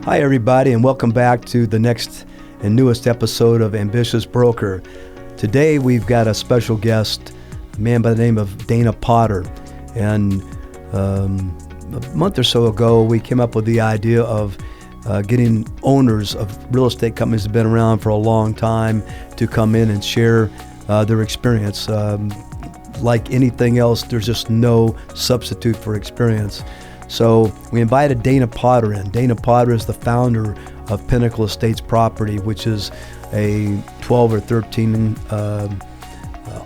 Hi, everybody, and welcome back to the next and newest episode of Ambitious Broker. Today, we've got a special guest, a man by the name of Dana Potter. And a month or so ago, we came up with the idea of getting owners of real estate companies that have been around for a long time to come in and share their experience. Like anything else, there's just no substitute for experience. So we invited Dana Potter in. Dana Potter is the founder of Pinnacle Estates Property, which is a 12 or 13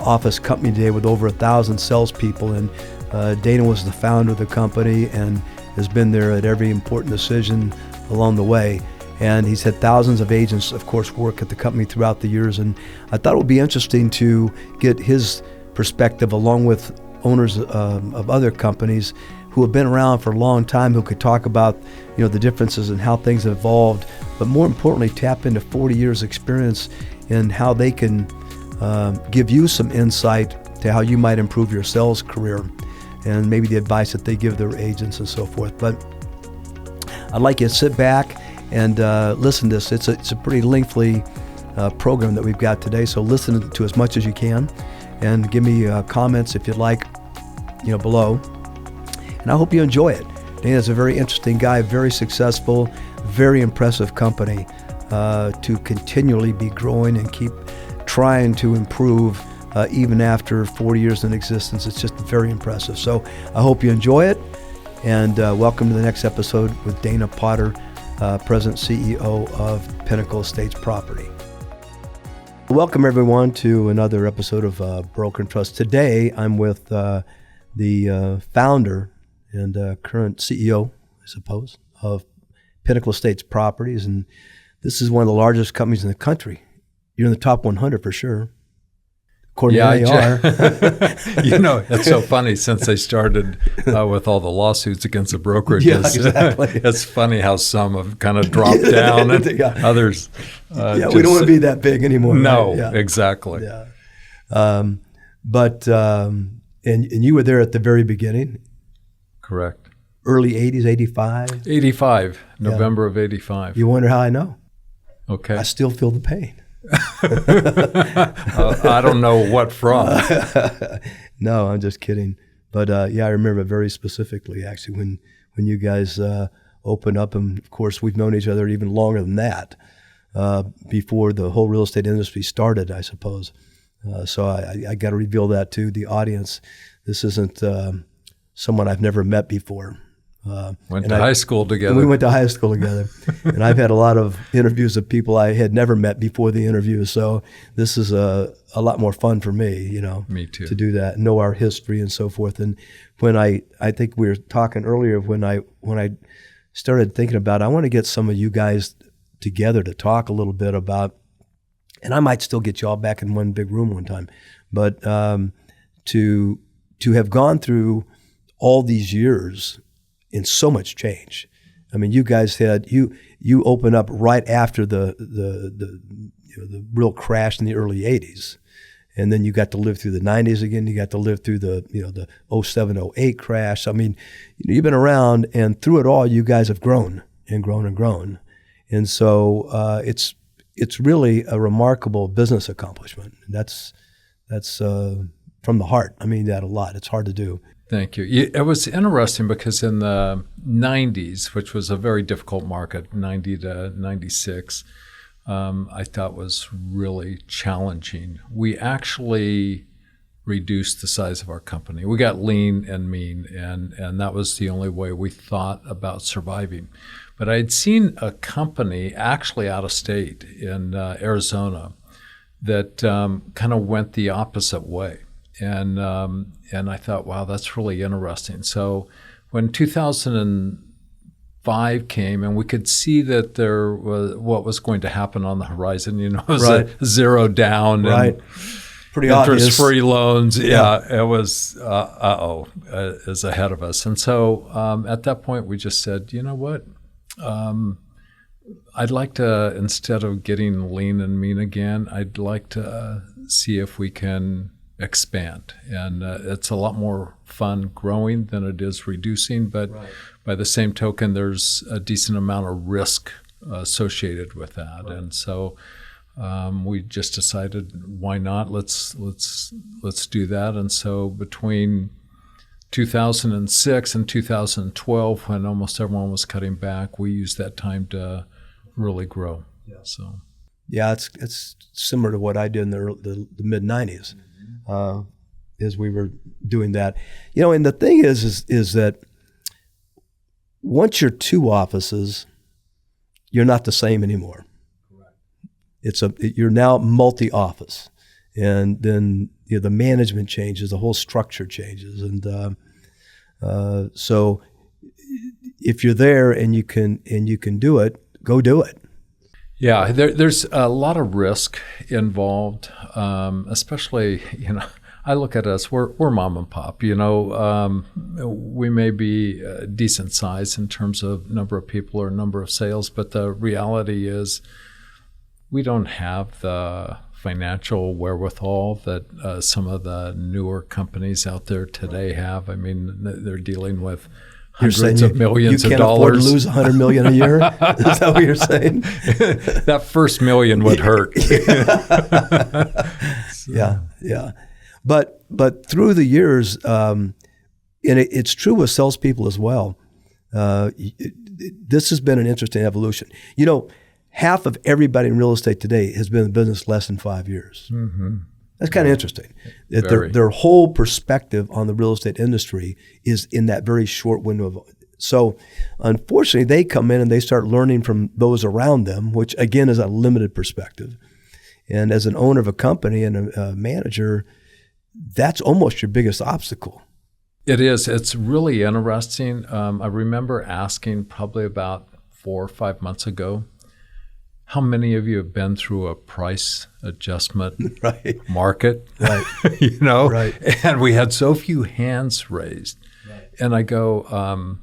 office company today with over 1,000 salespeople. And Dana was the founder of the company and has been there at every important decision along the way. And he's had thousands of agents, of course, work at the company throughout the years. And I thought it would be interesting to get his perspective along with owners of other companies who have been around for a long time, who could talk about, the differences and how things have evolved, but more importantly, tap into 40 years experience in how they can give you some insight to how you might improve your sales career and maybe the advice that they give their agents and so forth. But I'd like you to sit back and listen to this. It's a pretty lengthy program that we've got today, so listen to as much as you can and give me comments if you'd like, below. And I hope you enjoy it. Dana's a very interesting guy, very successful, very impressive company to continually be growing and keep trying to improve even after 40 years in existence. It's just very impressive. So I hope you enjoy it. And welcome to the next episode with Dana Potter, President CEO of Pinnacle Estates Property. Welcome everyone to another episode of Broker and Trust. Today I'm with the founder and current CEO, I suppose, of Pinnacle Estates Properties. And this is one of the largest companies in the country. You're in the top 100 for sure. According to AR. It's so funny since they started with all the lawsuits against the brokerages. Yeah, exactly. It's funny how some have kind of dropped down and others. We don't want to be that big anymore. No, right? Yeah. Exactly. Yeah. And you were there at the very beginning. Correct. Early 80s, 85? 85, November of 85. You wonder how I know? Okay. I still feel the pain. I don't know what from. No, I'm just kidding. But I remember very specifically, actually, when you guys opened up. And, of course, we've known each other even longer than that, before the whole real estate industry started, I suppose. So I got to reveal that to the audience. This isn't someone I've never met before. Went to high school together. We went to high school together. And I've had a lot of interviews of people I had never met before the interview. So this is a lot more fun for me, Me too. To do that, know our history and so forth. And when I think we were talking earlier, when I started thinking about, I want to get some of you guys together to talk a little bit about, and I might still get you all back in one big room one time, but to have gone through all these years in so much change. I mean, you guys had you opened up right after the real crash in the early '80s, and then you got to live through the '90s again. You got to live through the 07, 08 crash. I mean, you've been around, and through it all, you guys have grown and grown and grown, and so it's really a remarkable business accomplishment. That's from the heart. I mean that a lot. It's hard to do. Thank you. It was interesting because in the 90s, which was a very difficult market, 90 to 96, I thought was really challenging. We actually reduced the size of our company. We got lean and mean, and that was the only way we thought about surviving. But I'd seen a company actually out of state in Arizona that kind of went the opposite way. And I thought, wow, that's really interesting. So when 2005 came and we could see that there was what was going to happen on the horizon, it was a zero down and pretty obvious. Interest-free loans. Yeah, it was, is ahead of us. And so at that point, we just said, you know what? I'd like to, instead of getting lean and mean again, I'd like to see if we can expand. And it's a lot more fun growing than it is reducing, but by the same token, there's a decent amount of risk associated with that. Right. And so we just decided, why not? Let's do that. And so between 2006 and 2012, when almost everyone was cutting back, we used that time to really grow. Yeah. So, yeah, it's similar to what I did in the mid '90s, as we were doing that. And the thing is that once you're two offices, you're not the same anymore. You're now multi-office, and then the management changes, the whole structure changes, and so if you're there and you can do it, go do it. Yeah, there's a lot of risk involved, especially I look at us, we're mom and pop. We may be a decent size in terms of number of people or number of sales, but the reality is, we don't have the financial wherewithal that some of the newer companies out there today have. I mean, they're dealing with hundreds of millions of dollars. You can't afford to lose $100 million a year? Is that what you're saying? That first $1 million would hurt. Yeah. But through the years, and it's true with salespeople as well, this has been an interesting evolution. Half of everybody in real estate today has been in business less than 5 years. Mm-hmm. That's kind of interesting. That their whole perspective on the real estate industry is in that very short window. So unfortunately, they come in and they start learning from those around them, which again is a limited perspective. And as an owner of a company and a manager, that's almost your biggest obstacle. It is. It's really interesting. I remember asking probably about 4 or 5 months ago, how many of you have been through a price adjustment market? Right. Right. And we had so few hands raised. Right. And I go,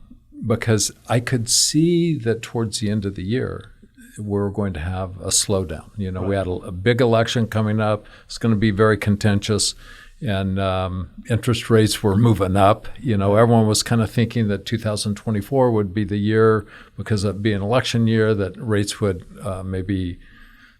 because I could see that towards the end of the year, we're going to have a slowdown. We had a big election coming up. It's going to be very contentious. And interest rates were moving up. Everyone was kind of thinking that 2024 would be the year, because of being an election year, that rates would maybe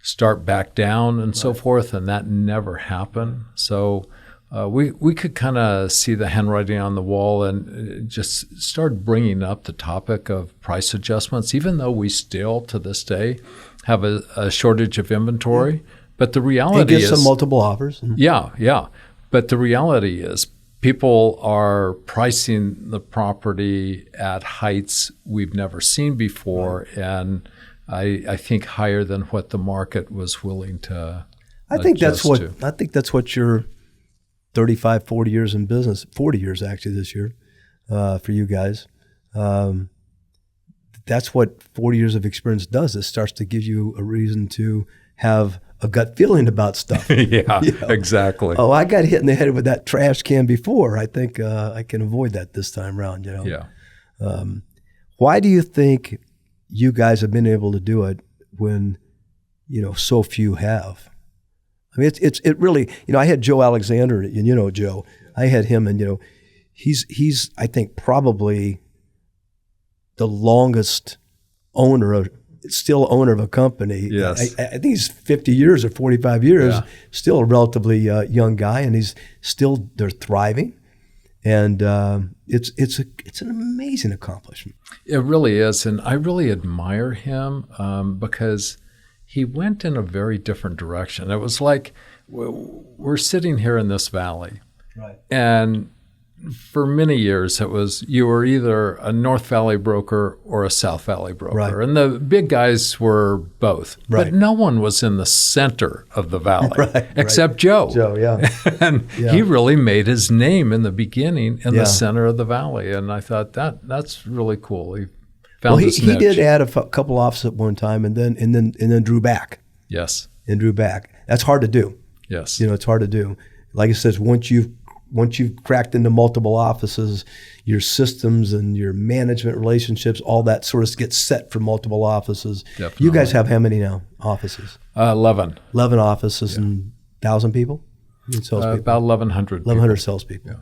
start back down and so forth, and that never happened. So we could kind of see the handwriting on the wall and just start bringing up the topic of price adjustments, even though we still, to this day, have a shortage of inventory. Yeah. But the reality is— It gives some multiple offers. Yeah. But the reality is, people are pricing the property at heights we've never seen before, and I think higher than what the market was willing to. I think that's what your 35, 40 years in business, 40 years actually this year, for you guys. That's what 40 years of experience does. It starts to give you a reason to have a gut feeling about stuff. Yeah, exactly. Oh, I got hit in the head with that trash can before. I think I can avoid that this time around. Yeah. Why do you think you guys have been able to do it when, so few have? I mean, it really. I had Joe Alexander, and Joe. I had him, and he's I think probably the longest owner of a company. Yes. I think he's 50 years or 45 years, still a relatively young guy, and they're thriving. And it's an amazing accomplishment. It really is. And I really admire him because he went in a very different direction. It was like we're sitting here in this valley. Right. And for many years, it was you were either a North Valley broker or a South Valley broker. Right. And the big guys were both. Right. But no one was in the center of the valley except Joe. Joe, yeah. And he really made his name in the beginning in the center of the valley. And I thought that's really cool. He found his niche. He did add a couple offices at one time and then drew back. Yes. And drew back. That's hard to do. Yes. It's hard to do. Like I said, once you've cracked into multiple offices, your systems and your management relationships, all that sort of gets set for multiple offices. Definitely. You guys have how many now offices? 11. 11 offices and 1,000 people? About 1,100 1,100 salespeople. Yeah.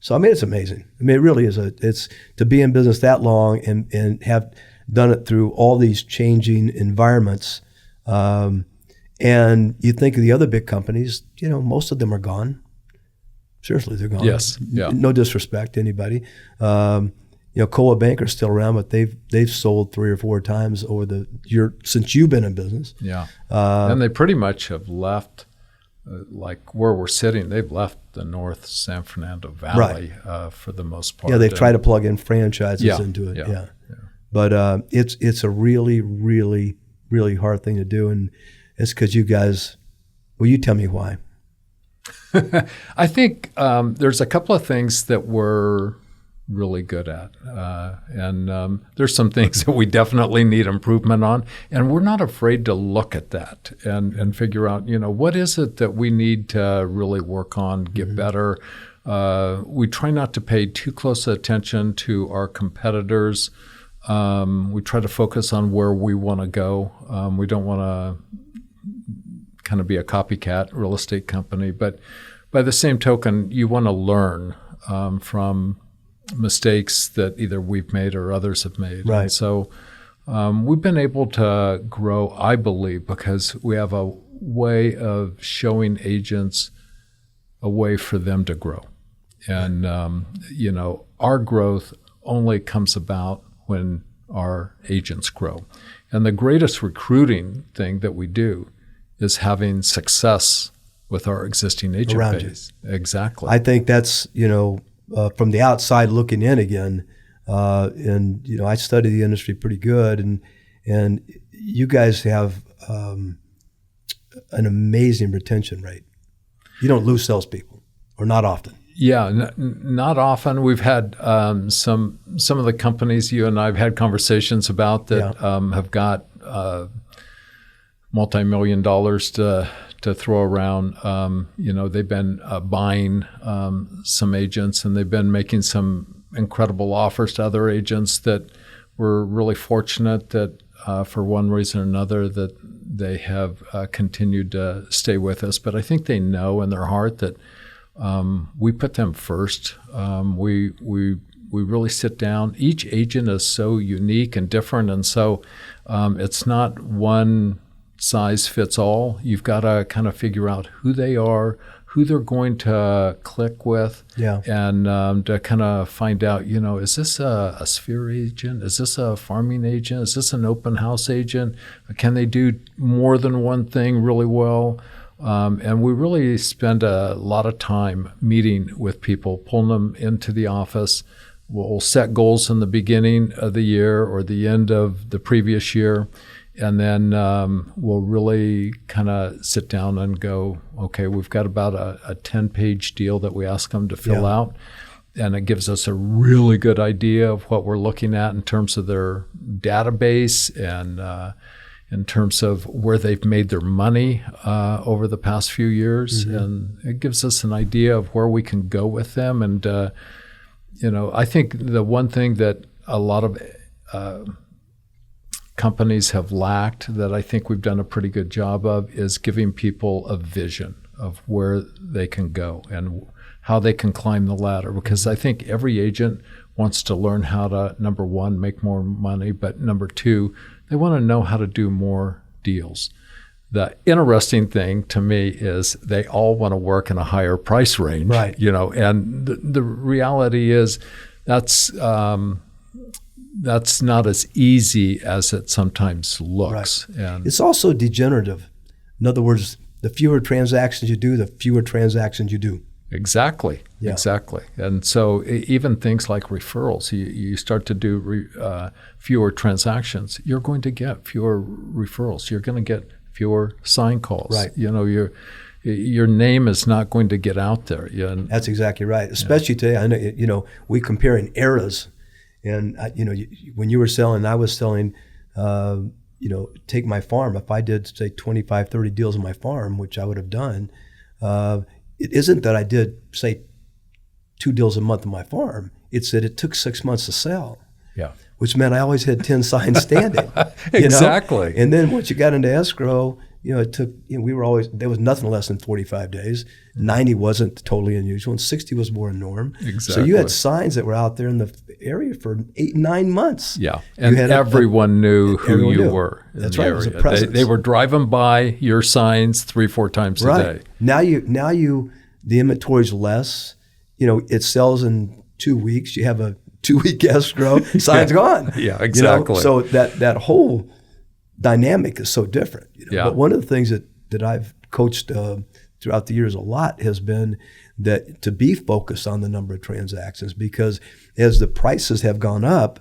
So I mean, it's amazing. I mean, it really is. It's to be in business that long and have done it through all these changing environments. And you think of the other big companies, most of them are gone. Seriously, they're gone. Yes. Yeah. No disrespect to anybody. Coa Banker's still around, but they've sold 3 or 4 times since you've been in business. Yeah. And they pretty much have left. Like where we're sitting, they've left the North San Fernando Valley for the most part. Yeah, they've tried to plug in franchises into it. Yeah. But it's a really, really, really hard thing to do, and it's because you guys. Well, you tell me why. I think there's a couple of things that we're really good at. And there's some things that we definitely need improvement on. And we're not afraid to look at that and figure out, what is it that we need to really work on, get better. We try not to pay too close attention to our competitors. We try to focus on where we want to go. We don't want to kind of be a copycat real estate company. But by the same token, you want to learn from mistakes that either we've made or others have made. Right. And so we've been able to grow, I believe, because we have a way of showing agents a way for them to grow. And, our growth only comes about when our agents grow. And the greatest recruiting thing that we do is having success with our existing agent around base. You. Exactly. I think that's, from the outside looking in again, and I study the industry pretty good, and you guys have an amazing retention rate. You don't lose salespeople, or not often. Yeah, not often. We've had some of the companies you and I have had conversations about that have got multi-million dollars to throw around. They've been buying some agents, and they've been making some incredible offers to other agents that we're really fortunate that for one reason or another that they have continued to stay with us. But I think they know in their heart that we put them first. We really sit down. Each agent is so unique and different, and so it's not one size fits all. You've got to kind of figure out who they are, who they're going to click with, and to kind of find out, is this a sphere agent? Is this a farming agent? Is this an open house agent? Can they do more than one thing really well? And we really spend a lot of time meeting with people, pulling them into the office. We'll set goals in the beginning of the year or the end of the previous year. And then we'll really kind of sit down and go, okay, we've got about a 10-page deal that we ask them to fill out. And it gives us a really good idea of what we're looking at in terms of their database and in terms of where they've made their money over the past few years. Mm-hmm. And it gives us an idea of where we can go with them. And, I think the one thing that a lot of companies have lacked that I think we've done a pretty good job of is giving people a vision of where they can go and how they can climb the ladder. Because I think every agent wants to learn how to, number one, make more money, but number two, they want to know how to do more deals. The interesting thing to me is they all want to work in a higher price range, right? And the reality is that's not as easy as it sometimes looks. Right. And it's also degenerative. In other words, the fewer transactions you do, the fewer transactions you do. Exactly. And so even things like referrals, you start to do fewer transactions, you're going to get fewer referrals. You're going to get fewer sign calls. Right. Your name is not going to get out there. That's exactly right. Especially today, I know, we compare in eras. And, when you were selling, I was selling, take my farm. If I did, say, 25, 30 deals on my farm, which I would have done, it isn't that I did, say, 2 deals a month on my farm. It's that it took 6 months to sell. Yeah. Which meant I always had 10 signs standing. Exactly. And then once you got into escrow, it took, there was nothing less than 45 days. 90 wasn't totally unusual, and 60 was more a norm. Exactly. So you had signs that were out there in the area for 8, 9 months. Yeah, and everyone knew who you were. That's right. It was a presence. They were driving by your signs 3-4 times a day. Now the inventory's less. It sells in 2 weeks. You have a 2-week escrow. Sign's gone. Yeah, exactly. So that whole dynamic is so different. But one of the things that I've coached throughout the years a lot has been that to be focused on the number of transactions, because as the prices have gone up,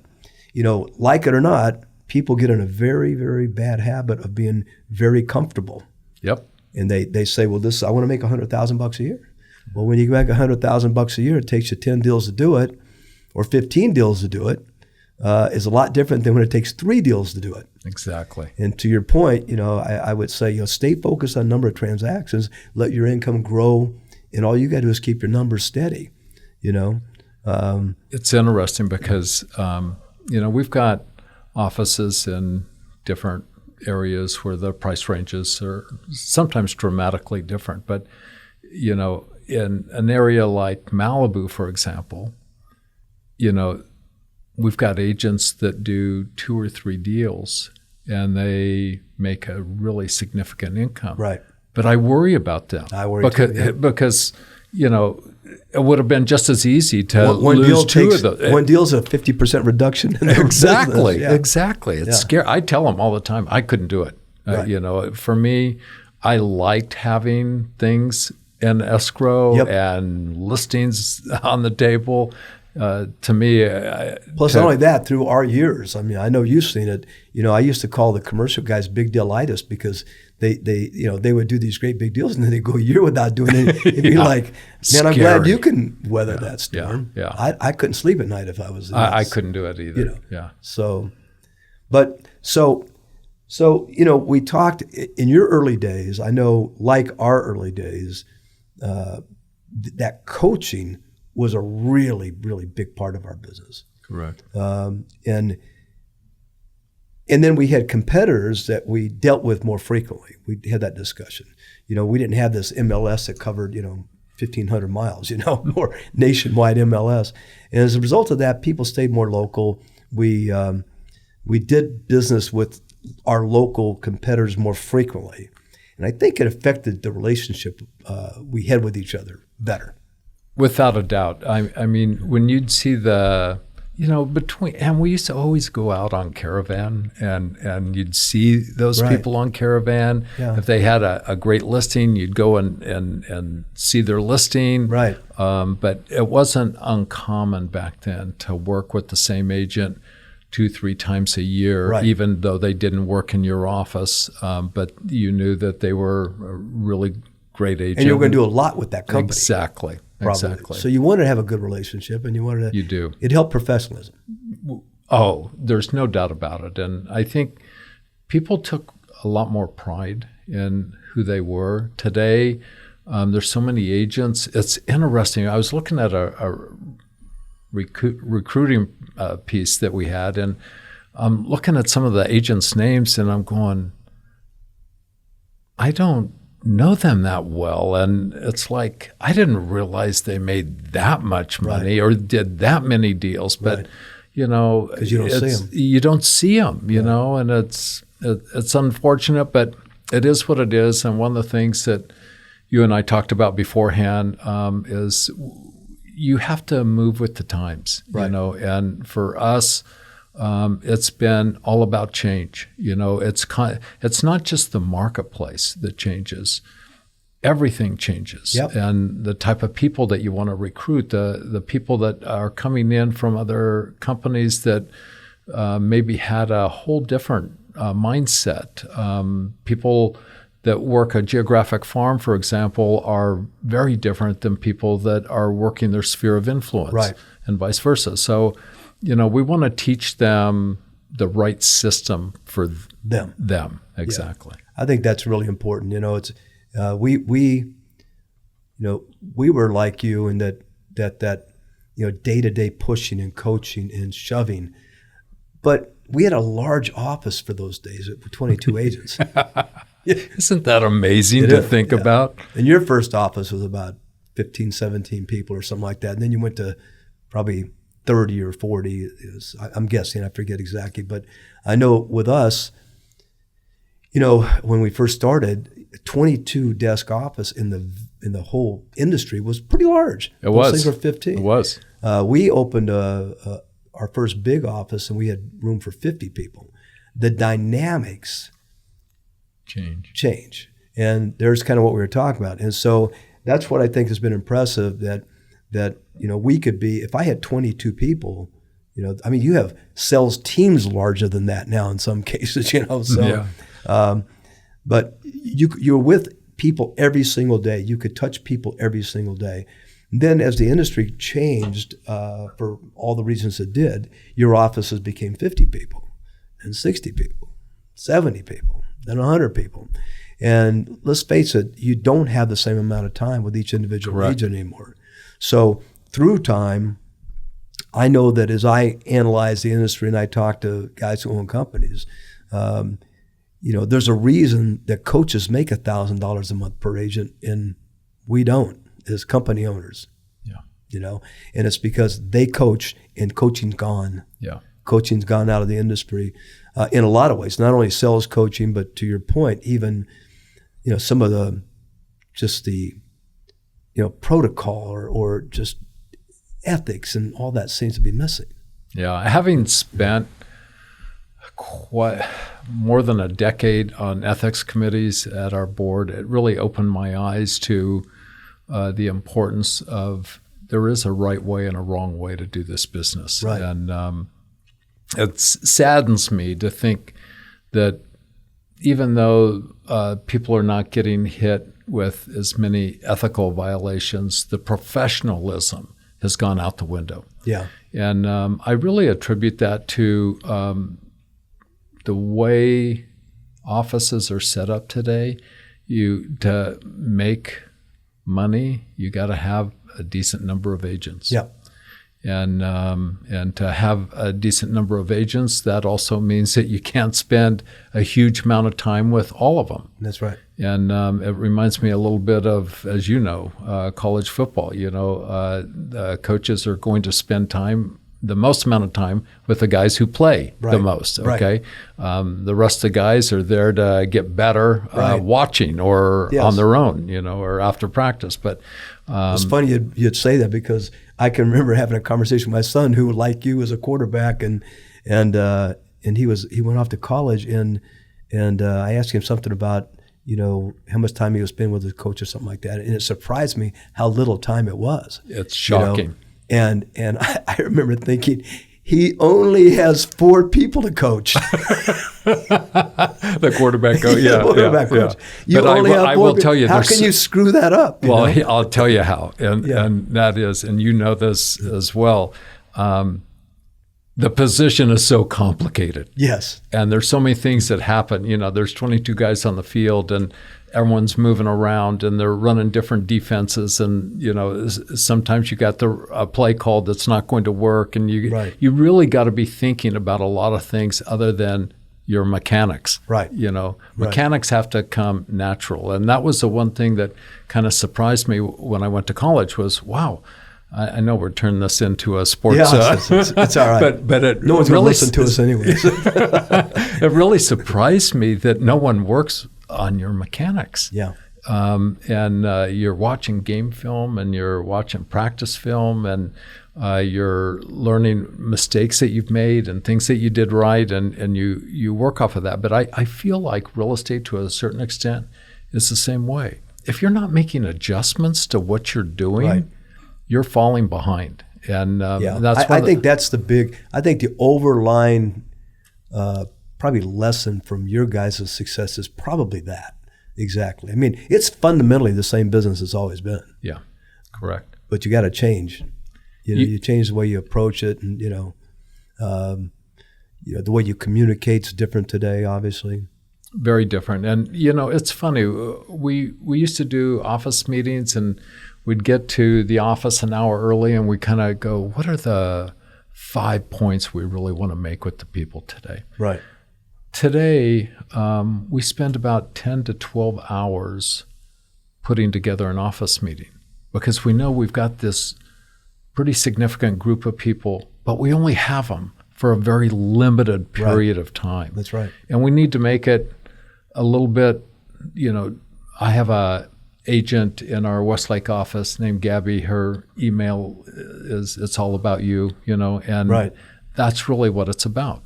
like it or not, people get in a very, very bad habit of being very comfortable. Yep. And they say, well, I want to make $100,000 a year. Well, when you make $100,000 a year, it takes you 10 deals to do it, or 15 deals to do it. Is a lot different than when it takes 3 deals to do it. Exactly. And to your point, I would say, stay focused on number of transactions, let your income grow, and all you got to do is keep your numbers steady. It's interesting because we've got offices in different areas where the price ranges are sometimes dramatically different. But in an area like Malibu, for example, we've got agents that do 2 or 3 deals, and they make a really significant income. Right. But I worry about them. I worry because it would have been just as easy to lose 2 of those. One deal's a 50% reduction in their Exactly. business. Exactly. It's scary. I tell them all the time, I couldn't do it. Right. For me, I liked having things in escrow and listings on the table. To me, plus not only that, through our years, I know you've seen it. I used to call the commercial guys big dealitis because they would do these great big deals, and then they go a year without doing anything. It'd be like, man, I'm glad you can weather that storm. Yeah. I couldn't sleep at night if I was. I couldn't do it either. Yeah. So we talked in your early days. I know, like our early days, that coaching was a really, really big part of our business. Correct. And then we had competitors that we dealt with more frequently. We had that discussion. We didn't have this MLS that covered, 1,500 miles, or nationwide MLS. And as a result of that, people stayed more local. We did business with our local competitors more frequently. And I think it affected the relationship we had with each other better. Without a doubt. I mean, when you'd see and we used to always go out on Caravan, and you'd see those people on Caravan. Yeah. If they had a great listing, you'd go and see their listing. Right. But it wasn't uncommon back then to work with the same agent 2-3 times a year, even though they didn't work in your office. But you knew that they were a really great agent. And you were going to do a lot with that company. Exactly. Probably. Exactly. So you wanted to have a good relationship, and you wanted to. You do. It helped professionalism. Oh, there's no doubt about it. And I think people took a lot more pride in who they were. Today, there's so many agents. It's interesting. I was looking at a recruiting piece that we had, and I'm looking at some of the agents' names, and I'm going, I don't know them that well, and it's like I didn't realize they made that much money or did that many deals. But because you don't see them, you don't see them, and it's unfortunate, but it is what it is. And one of the things that you and I talked about beforehand is you have to move with the times, And for us, it's been all about change. It's not just the marketplace that changes. Everything changes. Yep. And the type of people that you want to recruit, the people that are coming in from other companies that maybe had a whole different mindset. People that work a geographic farm, for example, are very different than people that are working their sphere of influence, and vice versa. So we want to teach them the right system for them. Exactly. Yeah. I think that's really important. It's we were like you in that day-to-day pushing and coaching and shoving, but we had a large office for those days with 22 agents. Isn't that amazing to think about? And your first office was about 15, 17 people or something like that. And then you went to probably 30 or 40. I'm guessing, I forget exactly. But I know with us, when we first started, 22 desk office in the whole industry was pretty large. Those things were 15. It was. We opened our first big office, and we had room for 50 people. The dynamics change. And there's kind of what we were talking about. And so that's what I think has been impressive, that we could be, if I had 22 people, you have sales teams larger than that now in some cases, so. Yeah. But you're with people every single day. You could touch people every single day. And then as the industry changed for all the reasons it did, your offices became 50 people, and 60 people, 70 people, then 100 people. And let's face it, you don't have the same amount of time with each individual agent anymore. So through time, I know that as I analyze the industry and I talk to guys who own companies, there's a reason that coaches make $1,000 a month per agent, and we don't as company owners. Yeah. And it's because they coach, and coaching's gone. Yeah. Coaching's gone out of the industry in a lot of ways, not only sales coaching, but to your point, even, some of the protocol or just ethics and all that seems to be missing. Yeah. Having spent more than a decade on ethics committees at our board, it really opened my eyes to the importance of there is a right way and a wrong way to do this business. Right. And it saddens me to think that even though people are not getting hit with as many ethical violations, the professionalism has gone out the window. Yeah. And I really attribute that to the way offices are set up today. To make money, you got to have a decent number of agents. Yeah. And to have a decent number of agents, that also means that you can't spend a huge amount of time with all of them. That's right. And it reminds me a little bit of, as you know, college football. The coaches are going to spend the most amount of time with the guys who play the most, okay? Right. The rest of the guys are there to get better watching or on their own, or after practice. But it's funny you'd say that, because I can remember having a conversation with my son who, like you, was a quarterback, and he went off to college, and I asked him something about how much time he was spending with his coach or something like that, and it surprised me how little time it was. It's shocking. And I remember thinking, he only has 4 people to coach. The quarterback coach, coach. You but only have 4 I will tell you, how can you screw that up? I'll tell you how, and that is, and you know this as well. The position is so complicated. Yes. And there's so many things that happen. There's 22 guys on the field, and everyone's moving around, and they're running different defenses. And, sometimes you got a play called that's not going to work. And you really got to be thinking about a lot of things other than your mechanics. Right. Mechanics have to come natural. And that was the one thing that kind of surprised me when I went to college was, wow, I know we're turning this into a sports. Yeah, it's all right. But it no one's really going to listen to us anyways. It really surprised me that no one works on your mechanics. Yeah. And you're watching game film, and you're watching practice film, and you're learning mistakes that you've made and things that you did right, and you work off of that. But I feel like real estate, to a certain extent, is the same way. If you're not making adjustments to what you're doing, you're falling behind. And that's I think that's I think the overlying probably lesson from your guys' success is probably that. Exactly. I mean, it's fundamentally the same business it's always been. Yeah, correct. But you got to change. You change the way you approach it, and the way you communicate is different today, obviously. Very different. And it's funny. We used to do office meetings, and we'd get to the office an hour early, and we kind of go, what are the 5 points we really want to make with the people today? Right. Today, we spend about 10 to 12 hours putting together an office meeting because we know we've got this pretty significant group of people, but we only have them for a very limited period of time. That's right. And we need to make it a little bit, I have a agent in our Westlake office named Gabby. Her email is, it's all about you, and that's really what it's about.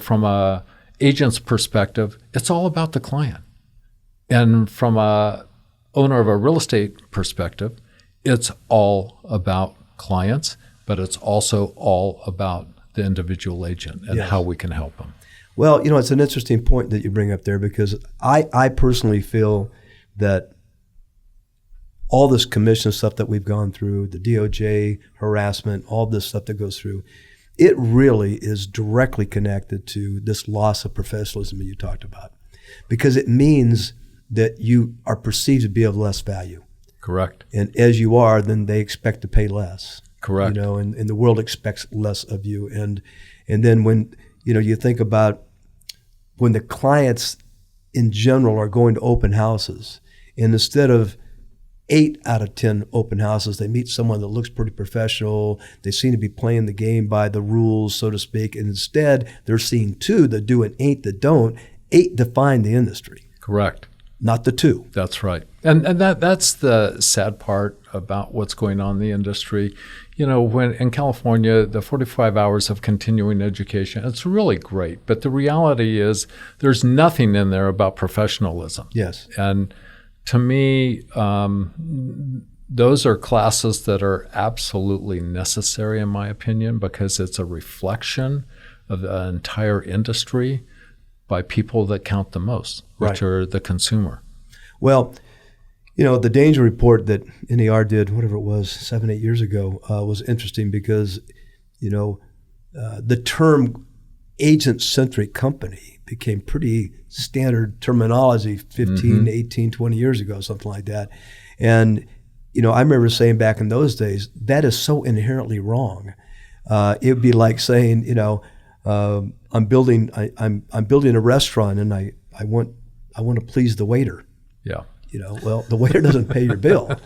From a agent's perspective, it's all about the client. And from a owner of a real estate perspective, it's all about clients, but it's also all about the individual agent and how we can help them. Well, it's an interesting point that you bring up there because I personally feel that all this commission stuff that we've gone through, the DOJ harassment, all this stuff that goes through, it really is directly connected to this loss of professionalism that you talked about, because it means that you are perceived to be of less value. Correct. And as you are, then they expect to pay less. Correct. And the world expects less of you. And then when, you think about when the clients in general are going to open houses, and instead of 8 out of 10 open houses, they meet someone that looks pretty professional. They seem to be playing the game by the rules, so to speak. And instead, they're seeing 2 that do and 8 that don't. 8 define the industry. Correct. Not the 2. That's right. And that's the sad part about what's going on in the industry. When in California, the 45 hours of continuing education, it's really great. But the reality is there's nothing in there about professionalism. Yes. And to me, those are classes that are absolutely necessary, in my opinion, because it's a reflection of the entire industry by people that count the most, which are the consumer. Well, the danger report that NAR did, whatever it was, 7-8 years ago, was interesting because, the term agent-centric company became pretty standard terminology 15, 18, 20 years ago, something like that. And, I remember saying back in those days, that is so inherently wrong. It would be like saying, I'm building a restaurant and I want to please the waiter. Yeah. Well, the waiter doesn't pay your bill,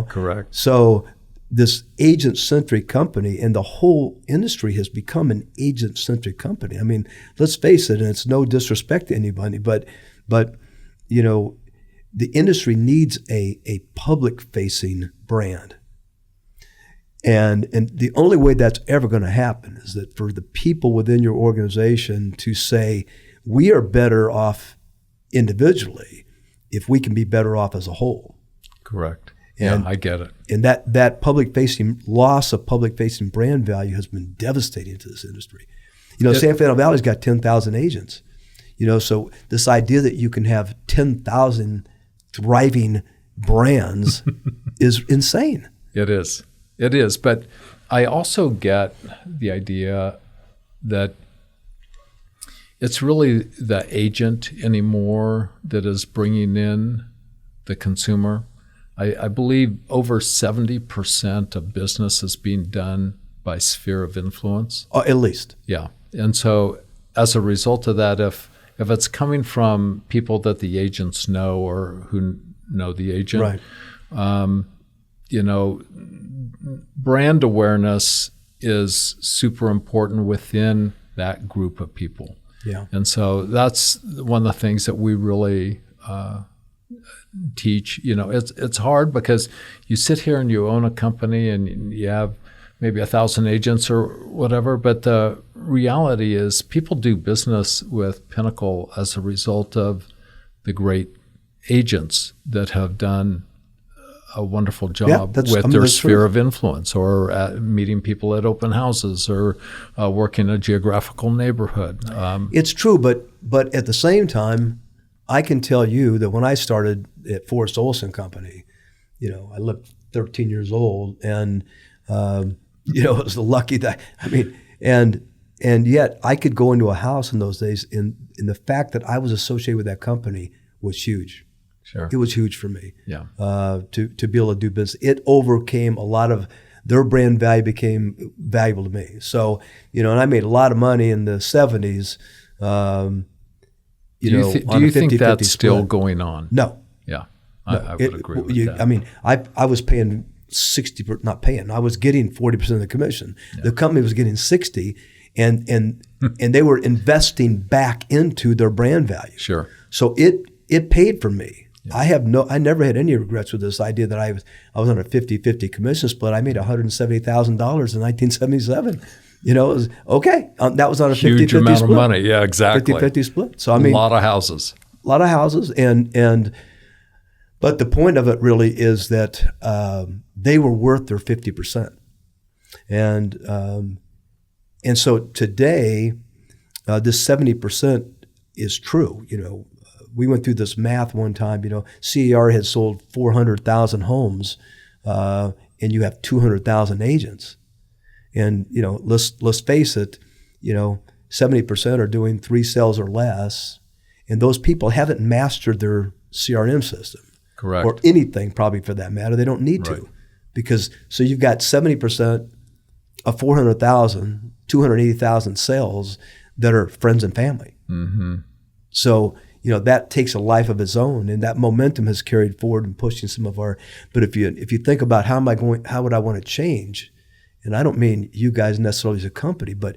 Correct. So this agent-centric company and the whole industry has become an agent-centric company. I mean, let's face it, and it's no disrespect to anybody, but the industry needs a public-facing brand. And the only way that's ever going to happen is that for the people within your organization to say, we are better off individually if we can be better off as a whole. Correct. And, I get it. And that loss of public-facing brand value has been devastating to this industry. San Fernando Valley's got 10,000 agents. So this idea that you can have 10,000 thriving brands is insane. It is. It is. But I also get the idea that it's really the agent anymore that is bringing in the consumer. I believe over 70% of business is being done by sphere of influence. At least. Yeah. And so as a result of that, if it's coming from people that the agents know or who know the agent, brand awareness is super important within that group of people. Yeah. And so that's one of the things that we really teach. It's hard because you sit here and you own a company and you have maybe 1,000 agents or whatever, but the reality is people do business with Pinnacle as a result of the great agents that have done a wonderful job with their sphere of influence, or meeting people at open houses, or working in a geographical neighborhood. It's true, but at the same time, I can tell you that when I started at Forrest Olson Company, I looked 13 years old, and it was lucky that and yet I could go into a house in those days, and the fact that I was associated with that company was huge. Sure. It was huge for me. Yeah. To be able to do business. It overcame a lot of their brand value, became valuable to me. So, and I made a lot of money in the 70s. you Do know, you, on do a you think 50-50 that's still split. going on? No. Yeah, No. I would agree with that. I mean, I was paying 60, not paying, I was getting 40% of the commission. Yeah. The company was getting 60, and they were investing back into their brand value. Sure. So it paid for me. Yeah. I never had any regrets with this idea that I was on a 50-50 commission split. I made $170,000 in 1977. You know, it was okay. That was on a 50-50 split. Huge amount of money. Yeah, exactly. 50-50 split. So I mean, a lot of houses. But the point of it really is that they were worth their 50%, and so today, this 70% is true. You know, we went through this math one time. You know, CAR had sold 400,000 homes, and you have 200,000 agents, and you know, let's face it. You know, 70% are doing 3 sales or less, and those people haven't mastered their CRM system. Correct. Or anything, probably for that matter. They don't need to. Because, so you've got 70% of 400,000, 280,000 sales that are friends and family. Mm-hmm. So, you know, that takes a life of its own, and that momentum has carried forward and pushing some of our, but if you think about how would I want to change, and I don't mean you guys necessarily as a company, but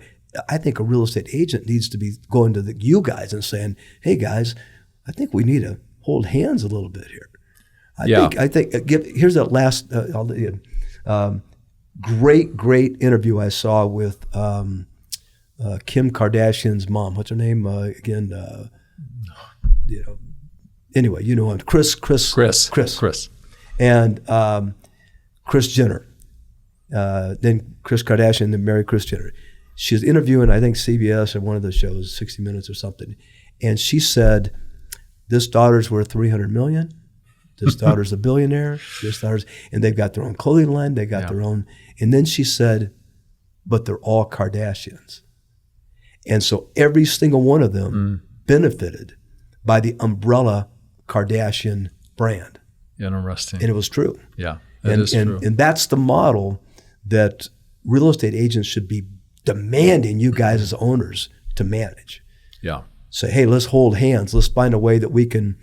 I think a real estate agent needs to be going to you guys and saying, hey guys, I think we need to hold hands a little bit here. I think here's the last great interview I saw with Kim Kardashian's mom. What's her name again? You know, anyway, you know him, Chris, and Kris Jenner. Then Kris Kardashian, then married Kris Jenner. She's interviewing, I think, CBS or one of the shows, 60 Minutes or something, and she said, "This daughter's worth $300 million. This daughter's a billionaire. And they've got their own clothing line. They got their own." And then she said, "But they're all Kardashians." And so every single one of them benefited by the umbrella Kardashian brand. Interesting. And it was true. Yeah, that is true. And that's the model that real estate agents should be demanding you guys as owners to manage. Yeah. Say, hey, let's hold hands. Let's find a way that we can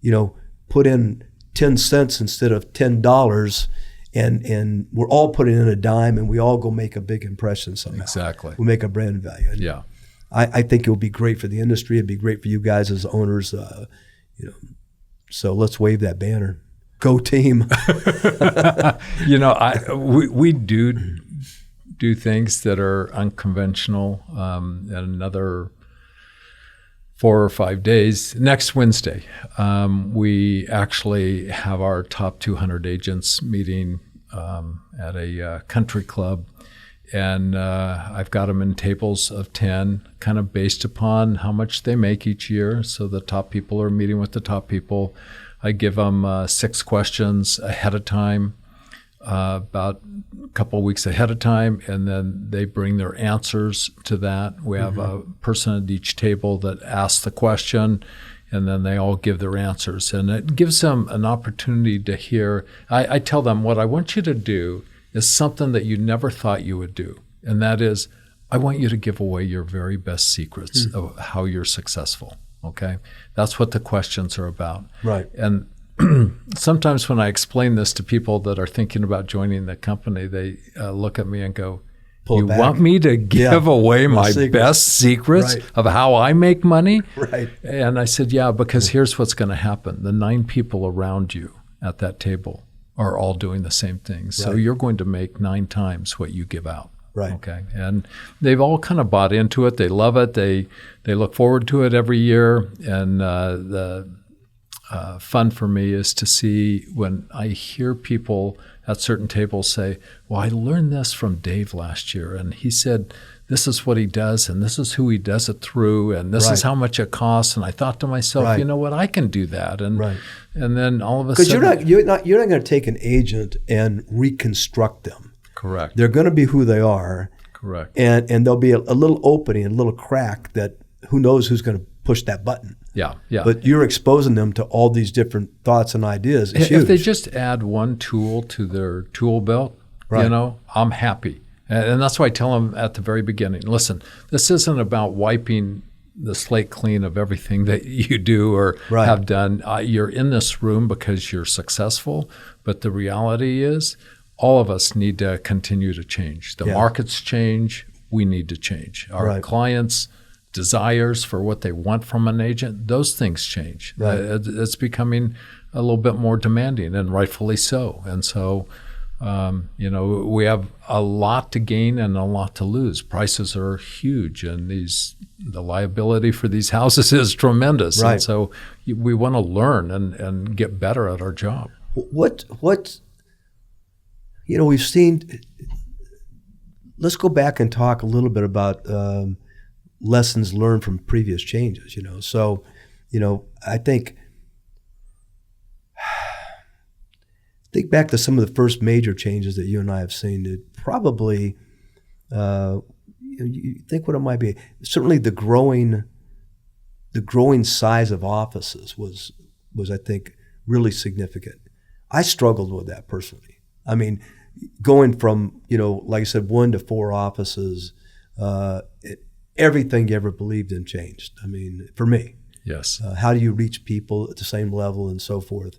you know, put in 10 cents instead of $10, and we're all putting in a dime, and we all go make a big impression somehow. Exactly. We make a brand value. And yeah. I think it would be great for the industry. It'd be great for you guys as owners. You know, so let's wave that banner. Go team. You know, we do things that are unconventional. And another 4 or 5 days. Next Wednesday, we actually have our top 200 agents meeting at a country club. And I've got them in tables of 10, kind of based upon how much they make each year. So the top people are meeting with the top people. I give them 6 questions ahead of time, about a couple of weeks ahead of time, and then they bring their answers to that. We have a person at each table that asks the question, and then they all give their answers. And it gives them an opportunity to hear. I tell them, what I want you to do is something that you never thought you would do, and that is, I want you to give away your very best secrets of how you're successful, okay? That's what the questions are about. Right. And sometimes when I explain this to people that are thinking about joining the company, they look at me and go, you want me to give away my best secrets of how I make money? Right. And I said, yeah, because here's what's going to happen. The 9 people around you at that table are all doing the same thing. So you're going to make 9 times what you give out. Right. Okay. And they've all kind of bought into it. They love it. They look forward to it every year. And the fun for me is to see when I hear people at certain tables say, well, I learned this from Dave last year, and he said this is what he does, and this is who he does it through, and this is how much it costs. And I thought to myself, you know what, I can do that. And and then all of a sudden, because you're not going to take an agent and reconstruct them. Correct. They're going to be who they are. Correct. And there'll be a little opening, a little crack that who knows who's going to push that button. Yeah, yeah. But you're exposing them to all these different thoughts and ideas. It's huge. If they just add one tool to their tool belt, you know, I'm happy. And that's why I tell them at the very beginning, listen, this isn't about wiping the slate clean of everything that you do or have done. You're in this room because you're successful, but the reality is all of us need to continue to change. The markets change, we need to change. Our clients' desires for what they want from an agent, those things change. It's becoming a little bit more demanding, and rightfully so. And so, we have a lot to gain and a lot to lose. Prices are huge, and the liability for these houses is tremendous. And so we want to learn and get better at our job. What we've seen, let's go back and talk a little bit about lessons learned from previous changes, So, I think back to some of the first major changes that you and I have seen. It probably, you think what it might be. Certainly, the growing size of offices was I think really significant. I struggled with that personally. I mean, going from like I said, 1 to 4 offices, everything you ever believed in changed. I mean, for me, yes. How do you reach people at the same level and so forth?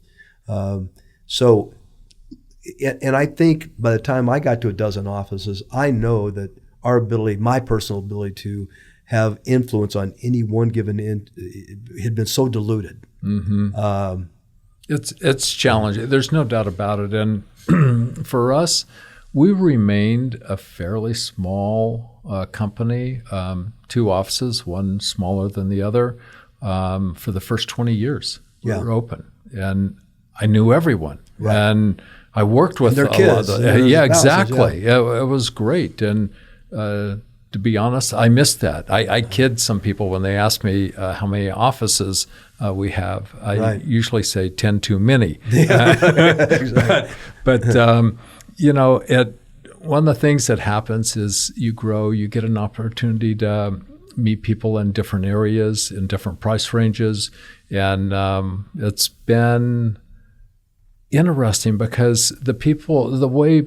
And I think by the time I got to a dozen offices, I know that our ability, my personal ability to have influence on any one given had been so diluted. Mm-hmm. It's challenging. There's no doubt about it. And for us, we remained a fairly small company, 2 offices, one smaller than the other, for the first 20 years. We were open. And I knew everyone. And I worked with their kids. Exactly. It was great. And to be honest, I missed that. I kid some people when they ask me how many offices we have. I usually say 10 too many. Exactly. But one of the things that happens is you grow, you get an opportunity to meet people in different areas, in different price ranges. And it's been interesting because the way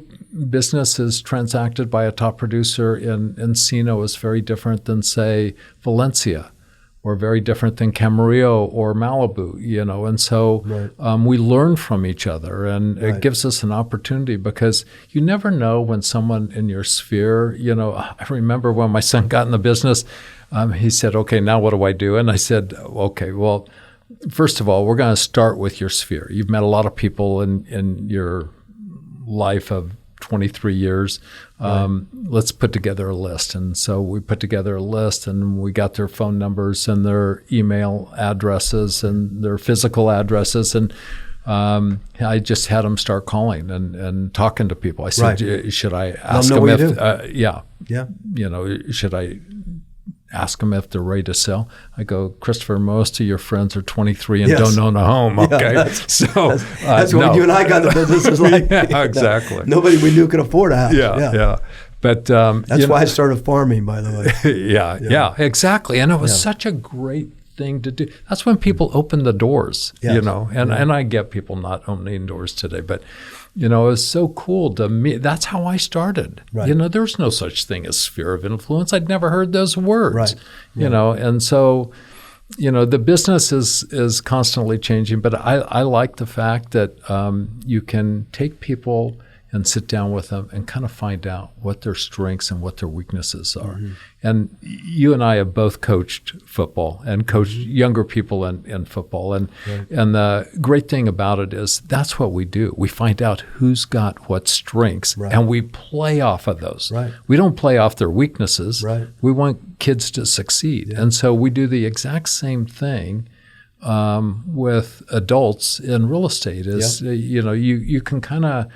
business is transacted by a top producer in Encino is very different than, say, Valencia, or very different than Camarillo or Malibu, and so we learn from each other, and it gives us an opportunity because you never know when someone in your sphere, I remember when my son got in the business, he said, okay, now what do I do? And I said, okay, well, first of all, we're going to start with your sphere. You've met a lot of people in your life of 23 years. Let's put together a list. And so we put together a list, and we got their phone numbers and their email addresses and their physical addresses. And I just had them start calling and talking to people. I said, should I ask them if, should I ask them if they're ready to sell? I go, Christopher, most of your friends are 23 and don't own a home. Okay, that's what you and I got in the business is like. Exactly. Nobody we knew could afford a house. Yeah. But that's why I started farming, by the way. Exactly. And it was such a great thing to do. That's when people open the doors. And I get people not opening doors today, but it was so cool to me. That's how I started. There's no such thing as sphere of influence. I'd never heard those words. And so, the business is constantly changing. But I like the fact that you can take people and sit down with them and kind of find out what their strengths and what their weaknesses are. Mm-hmm. And you and I have both coached football and coached younger people in football. And the great thing about it is that's what we do. We find out who's got what strengths, and we play off of those. We don't play off their weaknesses. We want kids to succeed. And so we do the exact same thing with adults in real estate. You can kind of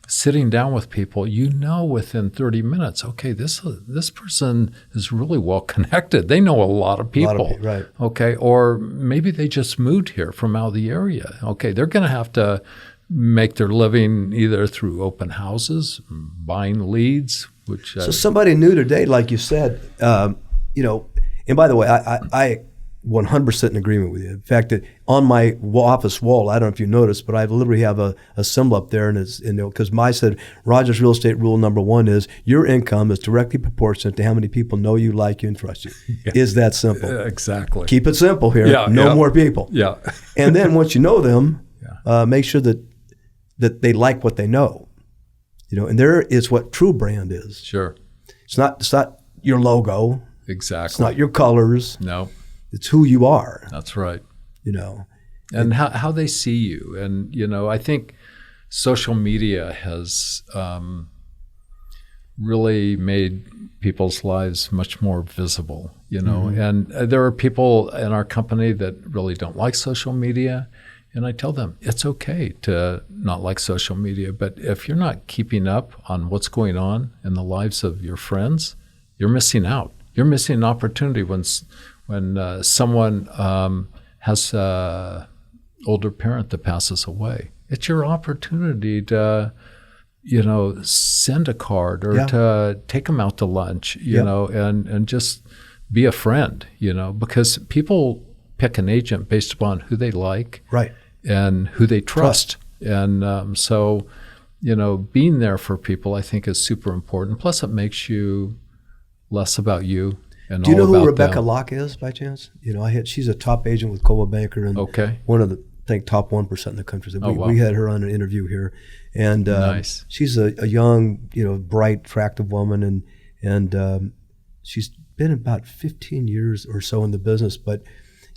sitting down with people, within 30 minutes, okay, this person is really well connected. They know a lot of people. Okay, or maybe they just moved here from out of the area. Okay, they're going to have to make their living either through open houses, buying leads, which so somebody new today, like you said, and by the way, 100% in agreement with you. In fact, on my office wall, I don't know if you noticed, but I literally have a symbol up there, and it's because I said Rogers Real Estate rule number 1 is your income is directly proportionate to how many people know you, like you, and trust you. Yeah. Is that simple? Exactly. Keep it simple here. No more people. Yeah. And then once you know them, make sure that they like what they know. And there is what true brand is. Sure. It's not your logo. Exactly. It's not your colors. No. It's who you are. That's right. And how they see you. And, I think social media has really made people's lives much more visible, And there are people in our company that really don't like social media. And I tell them, it's okay to not like social media, but if you're not keeping up on what's going on in the lives of your friends, you're missing out. You're missing an opportunity when someone has an older parent that passes away. It's your opportunity to, send a card or to take them out to lunch, and just be a friend, because people pick an agent based upon who they like, right, and who they trust. And so, being there for people, I think, is super important. Plus, it makes you less about you and Do you all know who about Rebecca them. Locke is, by chance? She's a top agent with Coldwell Banker, and one of the, I think, top 1% in the country. We had her on an interview here, and Nice. She's a young, bright, attractive woman, and she's been about 15 years or so in the business. But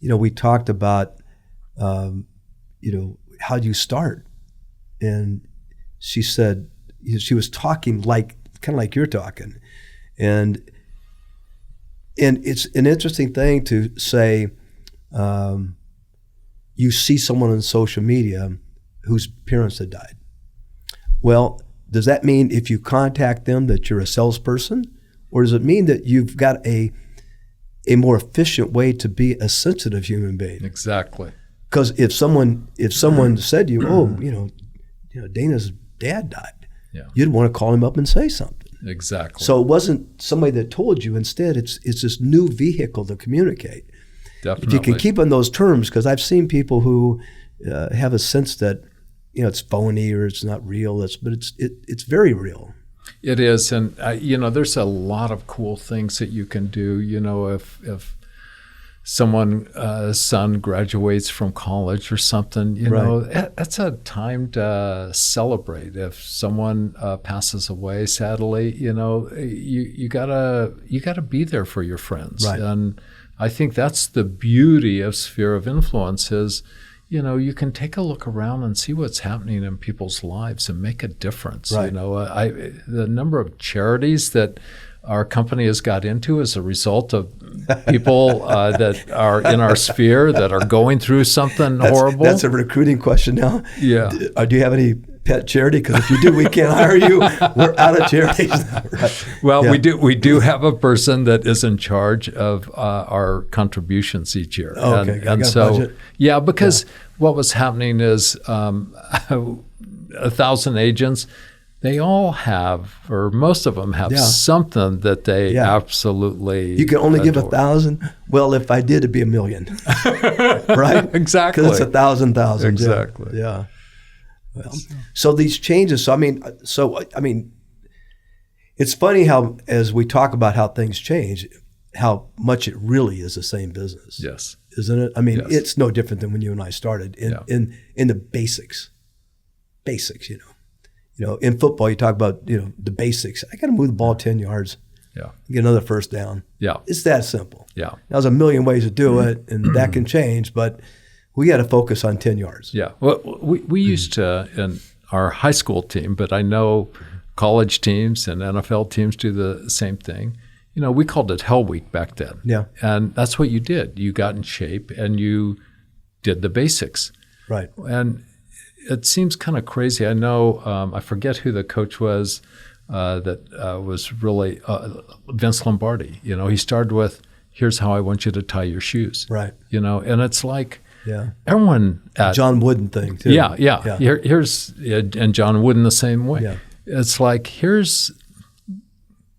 we talked about, how do you start? And she said, she was talking kind of like you're talking. And it's an interesting thing to say, you see someone on social media whose parents had died. Well, does that mean if you contact them that you're a salesperson? Or does it mean that you've got a more efficient way to be a sensitive human being? Exactly. Because if someone said to you, Dana's dad died, you'd want to call him up and say something. Exactly. So it wasn't somebody that told you. Instead, it's this new vehicle to communicate. Definitely. If you can keep on those terms, because I've seen people who have a sense that it's phony or it's not real. But it's very real. It is, and there's a lot of cool things that you can do. If someone's son graduates from college or something, that's a time to celebrate. If someone passes away, sadly, you gotta be there for your friends. Right. And I think that's the beauty of sphere of influence is, you can take a look around and see what's happening in people's lives and make a difference. Right. The number of charities that our company has got into as a result of people that are in our sphere that are going through something horrible. That's a recruiting question now. Yeah. Do you have any pet charity? Because if you do, we can't hire you. We're out of charities. Right. Well, we do have a person that is in charge of our contributions each year. Okay. And so, because what was happening is 1,000 agents, they all have, or most of them have something that they absolutely You can only give adore. 1,000. Well, if I did, it'd be 1 million. Right? Exactly. Because it's 1,000. Exactly. Yeah. Well, so these changes. So I mean, it's funny how, as we talk about how things change, how much it really is the same business. Yes. Isn't it? I mean, Yes. it's no different than when you and I started in the basics. Basics, in football, you talk about, the basics. I got to move the ball 10 yards. Yeah. Get another first down. Yeah. It's that simple. Yeah. There's a million ways to do it, and that can change, but we got to focus on 10 yards. Yeah. Well, we used to, in our high school team, but I know college teams and NFL teams do the same thing. We called it Hell Week back then. Yeah. And that's what you did. You got in shape and you did the basics. Right. And it seems kind of crazy. I know, I forget who the coach was that was really Vince Lombardi. He started with, here's how I want you to tie your shoes. Right. And it's like John everyone Wooden thing too. Yeah. Here's and John Wooden the same way. Yeah. It's like, here's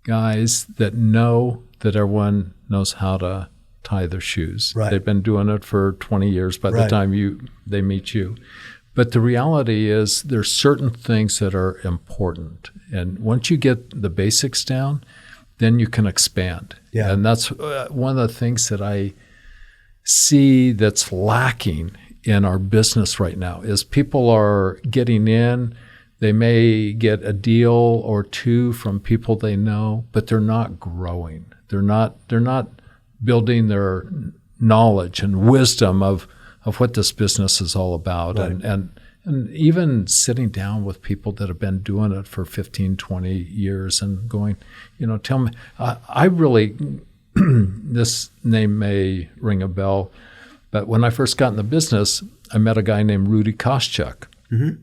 guys that know that everyone knows how to tie their shoes. Right. They've been doing it for 20 years by the Right. time they meet you. But the reality is there's certain things that are important. And once you get the basics down, then you can expand. Yeah. And that's one of the things that I see that's lacking in our business right now is people are getting in. They may get a deal or two from people they know, but they're not growing. They're not building their knowledge and wisdom of what this business is all about. Right. And even sitting down with people that have been doing it for 15, 20 years and going, tell me, I really, this name may ring a bell, but when I first got in the business, I met a guy named Rudy Koschuk. Mm-hmm.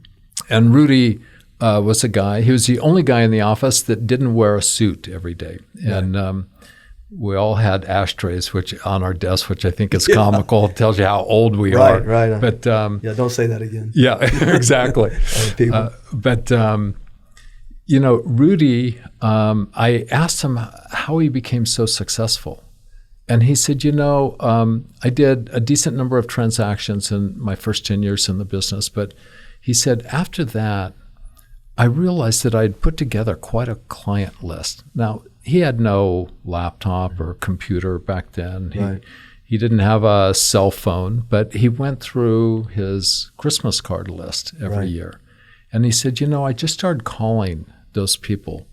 And Rudy was a guy, he was the only guy in the office that didn't wear a suit every day. Right. And we all had ashtrays on our desk, which I think is comical. It tells you how old we are. Right. But don't say that again. Yeah, exactly. Rudy, I asked him how he became so successful. And he said, I did a decent number of transactions in my first 10 years in the business. But he said, after that, I realized that I'd put together quite a client list. Now, he had no laptop or computer back then. Right. He didn't have a cell phone, but he went through his Christmas card list every year. And he said, I just started calling those people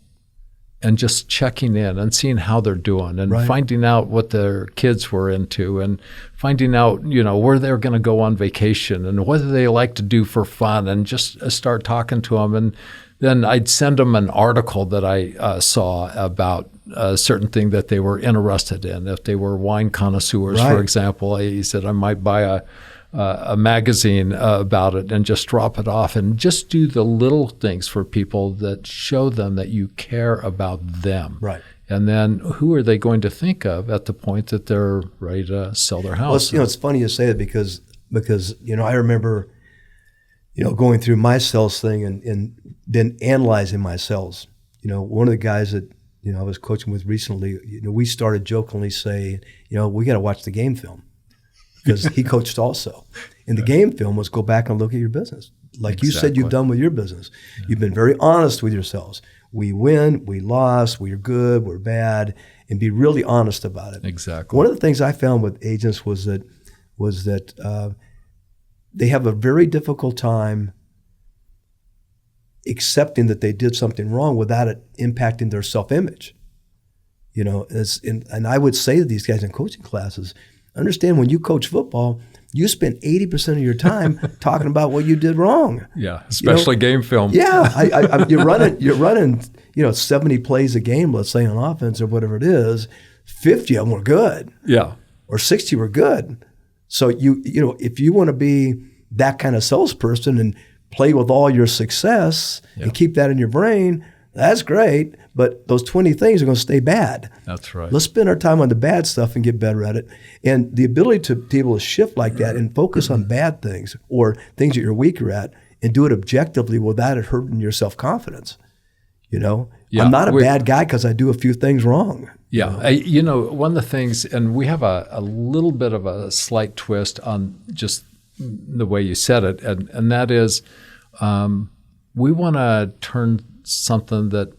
and just checking in and seeing how they're doing and finding out what their kids were into and finding out, where they're going to go on vacation and what do they like to do for fun and just start talking to them. And then I'd send them an article that I saw about a certain thing that they were interested in. If they were wine connoisseurs, for example, he said I might buy a magazine about it and just drop it off and just do the little things for people that show them that you care about them. Right. And then who are they going to think of at the point that they're ready to sell their house? Well, it's funny you say that because I remember going through my sales thing and then analyzing my sales. One of the guys that I was coaching with recently, we started jokingly saying, we got to watch the game film. Because he coached also. And the game film was go back and look at your business. Like you said you've done with your business. Yeah. You've been very honest with yourselves. We win, we lost, we're good, we're bad, and be really honest about it. Exactly. One of the things I found with agents was that they have a very difficult time accepting that they did something wrong without it impacting their self-image. And I would say to these guys in coaching classes, understand when you coach football, you spend 80% of your time talking about what you did wrong. Yeah, especially game film. Yeah, you're running 70 plays a game, let's say on offense or whatever it is. 50 of them were good. Yeah, or 60 were good. So if you want to be that kind of salesperson and play with all your success and keep that in your brain, that's great. But those 20 things are going to stay bad. That's right. Let's spend our time on the bad stuff and get better at it. And the ability to be able to shift like that and focus on bad things or things that you're weaker at and do it objectively without it hurting your self-confidence. I'm not a bad guy because I do a few things wrong. Yeah. One of the things, and we have a little bit of a slight twist on just the way you said it, and that is we want to turn something that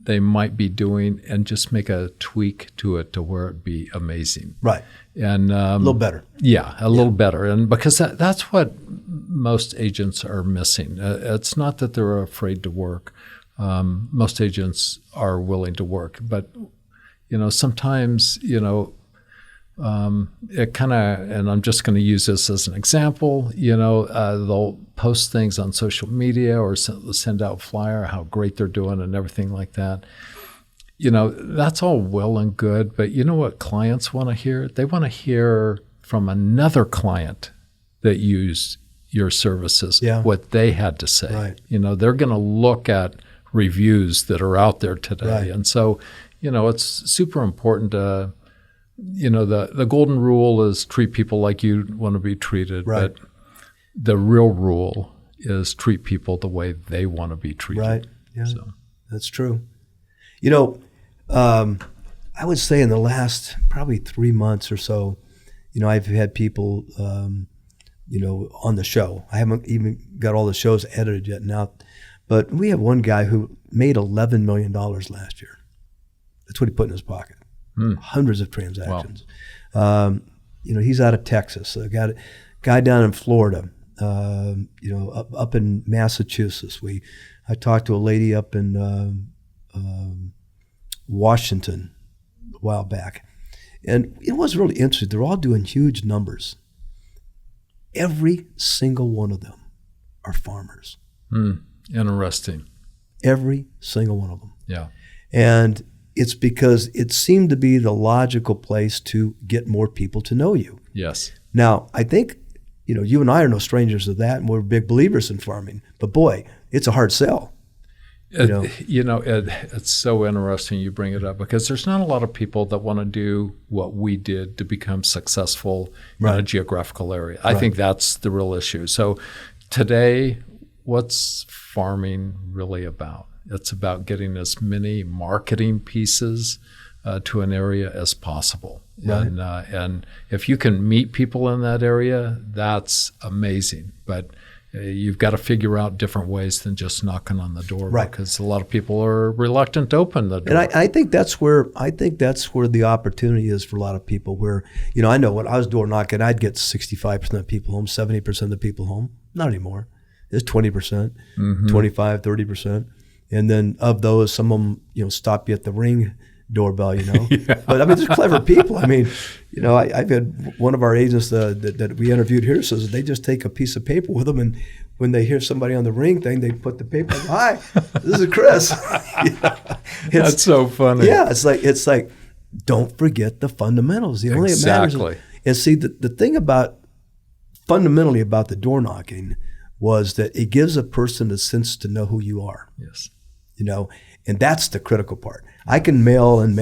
they might be doing and just make a tweak to it to where it be amazing. Right. And a little better. Yeah, a little better. And because that's what most agents are missing. It's not that they're afraid to work. Most agents are willing to work. But, sometimes, it kind of, and I'm just going to use this as an example, they'll post things on social media or send out a flyer, how great they're doing and everything like that. That's all well and good, but you know what clients want to hear? They want to hear from another client that used your services, what they had to say. Right. They're going to look at reviews that are out there today. Right. And so, it's super important to, the golden rule is treat people like you want to be treated, right. But the real rule is treat people the way they want to be treated. Right. Yeah. So. That's true. I would say in the last probably 3 months or so, I've had people, on the show. I haven't even got all the shows edited yet now, but we have one guy who made $11 million last year. That's what he put in his pocket. Hundreds of transactions. Wow. He's out of Texas. I got a guy down in Florida, up in Massachusetts. I talked to a lady up in Washington a while back. And it was really interesting. They're all doing huge numbers. Every single one of them are farmers. Interesting. Every single one of them. Yeah. And it's because it seemed to be the logical place to get more people to know you. Yes. Now, I think, you and I are no strangers to that, and we're big believers in farming. But boy, it's a hard sell. It's so interesting you bring it up, because there's not a lot of people that want to do what we did to become successful in a geographical area. I think that's the real issue. So today, what's farming really about? It's about getting as many marketing pieces to an area as possible. Right. And if you can meet people in that area, that's amazing. But you've got to figure out different ways than just knocking on the door, because a lot of people are reluctant to open the door. And I think that's where the opportunity is for a lot of people. Where I know when I was door knocking, I'd get 65% of people home, 70% of the people home. Not anymore. It's 20%, 25, 30%, and then of those, some of them stop you at the Ring doorbell. Yeah. But I mean, they're clever people. I mean, I've had one of our agents that we interviewed here says they just take a piece of paper with them, and when they hear somebody on the Ring thing, they put the paper. Hi, this is Chris. That's so funny. Yeah, it's like don't forget the fundamentals. The only exactly. It matters. And see, the thing fundamentally about the door knocking was that it gives a person a sense to know who you are. Yes. And that's the critical part. I can mail, and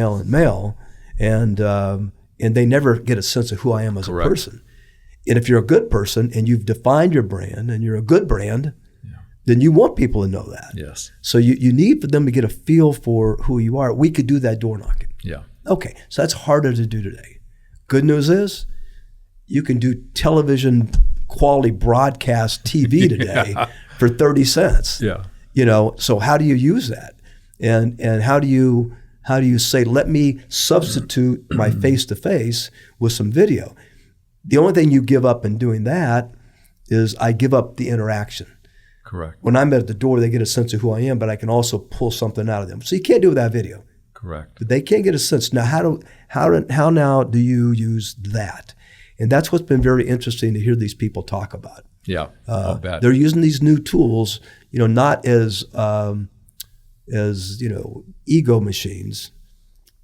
they never get a sense of who I am as Correct. A person. And if you're a good person and you've defined your brand and you're a good brand, then you want people to know that. Yes. So you need for them to get a feel for who you are. We could do that door knocking. Yeah. Okay, so that's harder to do today. Good news is you can do television quality broadcast TV today for 30 cents. Yeah. So how do you use that? And how do you say, let me substitute my face-to-face with some video? The only thing you give up in doing that is I give up the interaction. Correct. When I'm at the door, they get a sense of who I am, but I can also pull something out of them. So you can't do it without video. Correct. But they can't get a sense. Now, how now do you use that? And that's what's been very interesting to hear these people talk about. Yeah, I'll bet. They're using these new tools, not as ego machines,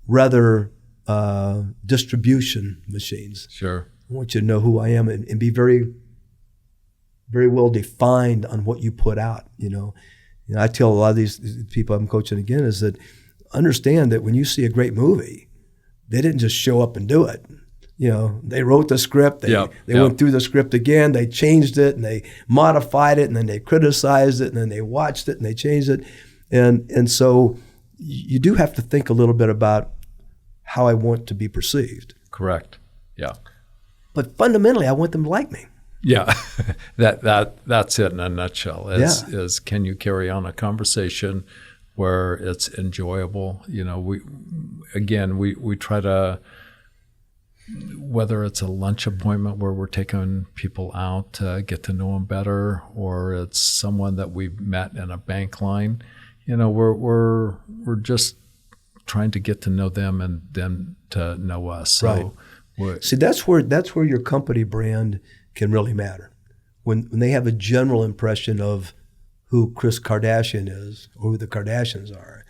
rather distribution machines. Sure. I want you to know who I am and be very, very well defined on what you put out. I tell a lot of these people I'm coaching again is that understand that when you see a great movie, they didn't just show up and do it. They wrote the script, they went through the script again, they changed it and they modified it, and then they criticized it, and then they watched it and they changed it. And so you do have to think a little bit about how I want to be perceived. Correct. Yeah. But fundamentally, I want them to like me. Yeah, that's it in a nutshell. Is can you carry on a conversation where it's enjoyable? We try to, whether it's a lunch appointment where we're taking people out to get to know them better, or it's someone that we've met in a bank line, we're just trying to get to know them and them to know us. So right. See, that's where your company brand can really matter. When they have a general impression of who Kris Kardashian is or who the Kardashians are,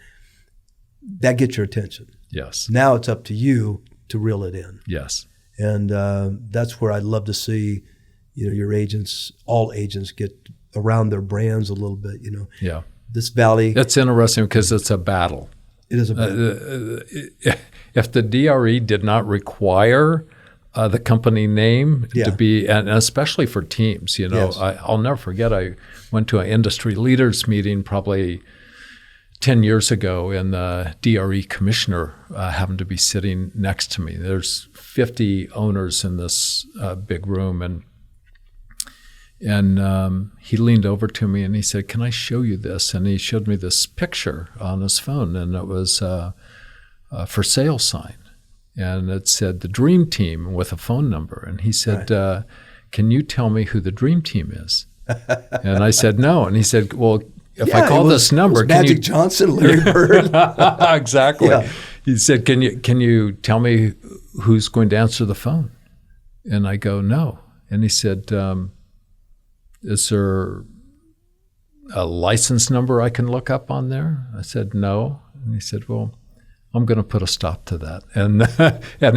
that gets your attention. Yes. Now it's up to you to reel it in. Yes. And that's where I'd love to see, your agents, all agents, get around their brands a little bit. Yeah. This valley. That's interesting because it's a battle. It is a battle. If the DRE did not require the company name to be, and especially for teams, Yes. I'll never forget. I went to an industry leaders meeting probably 10 years ago, and the DRE commissioner happened to be sitting next to me. There's 50 owners in this big room, and he leaned over to me and he said, "Can I show you this?" And he showed me this picture on his phone, and it was a for sale sign. And it said the Dream Team with a phone number. And he said, right. "Can you tell me who the Dream Team is?" And I said, "No." And he said, "Well, if I call this number, can Magic Johnson, Larry Bird." Exactly. Yeah. He said, "Can you tell me who's going to answer the phone?" And I go, "No." And he said, "Is there a license number I can look up on there?" I said, "No." And he said, "Well, I'm going to put a stop to that." And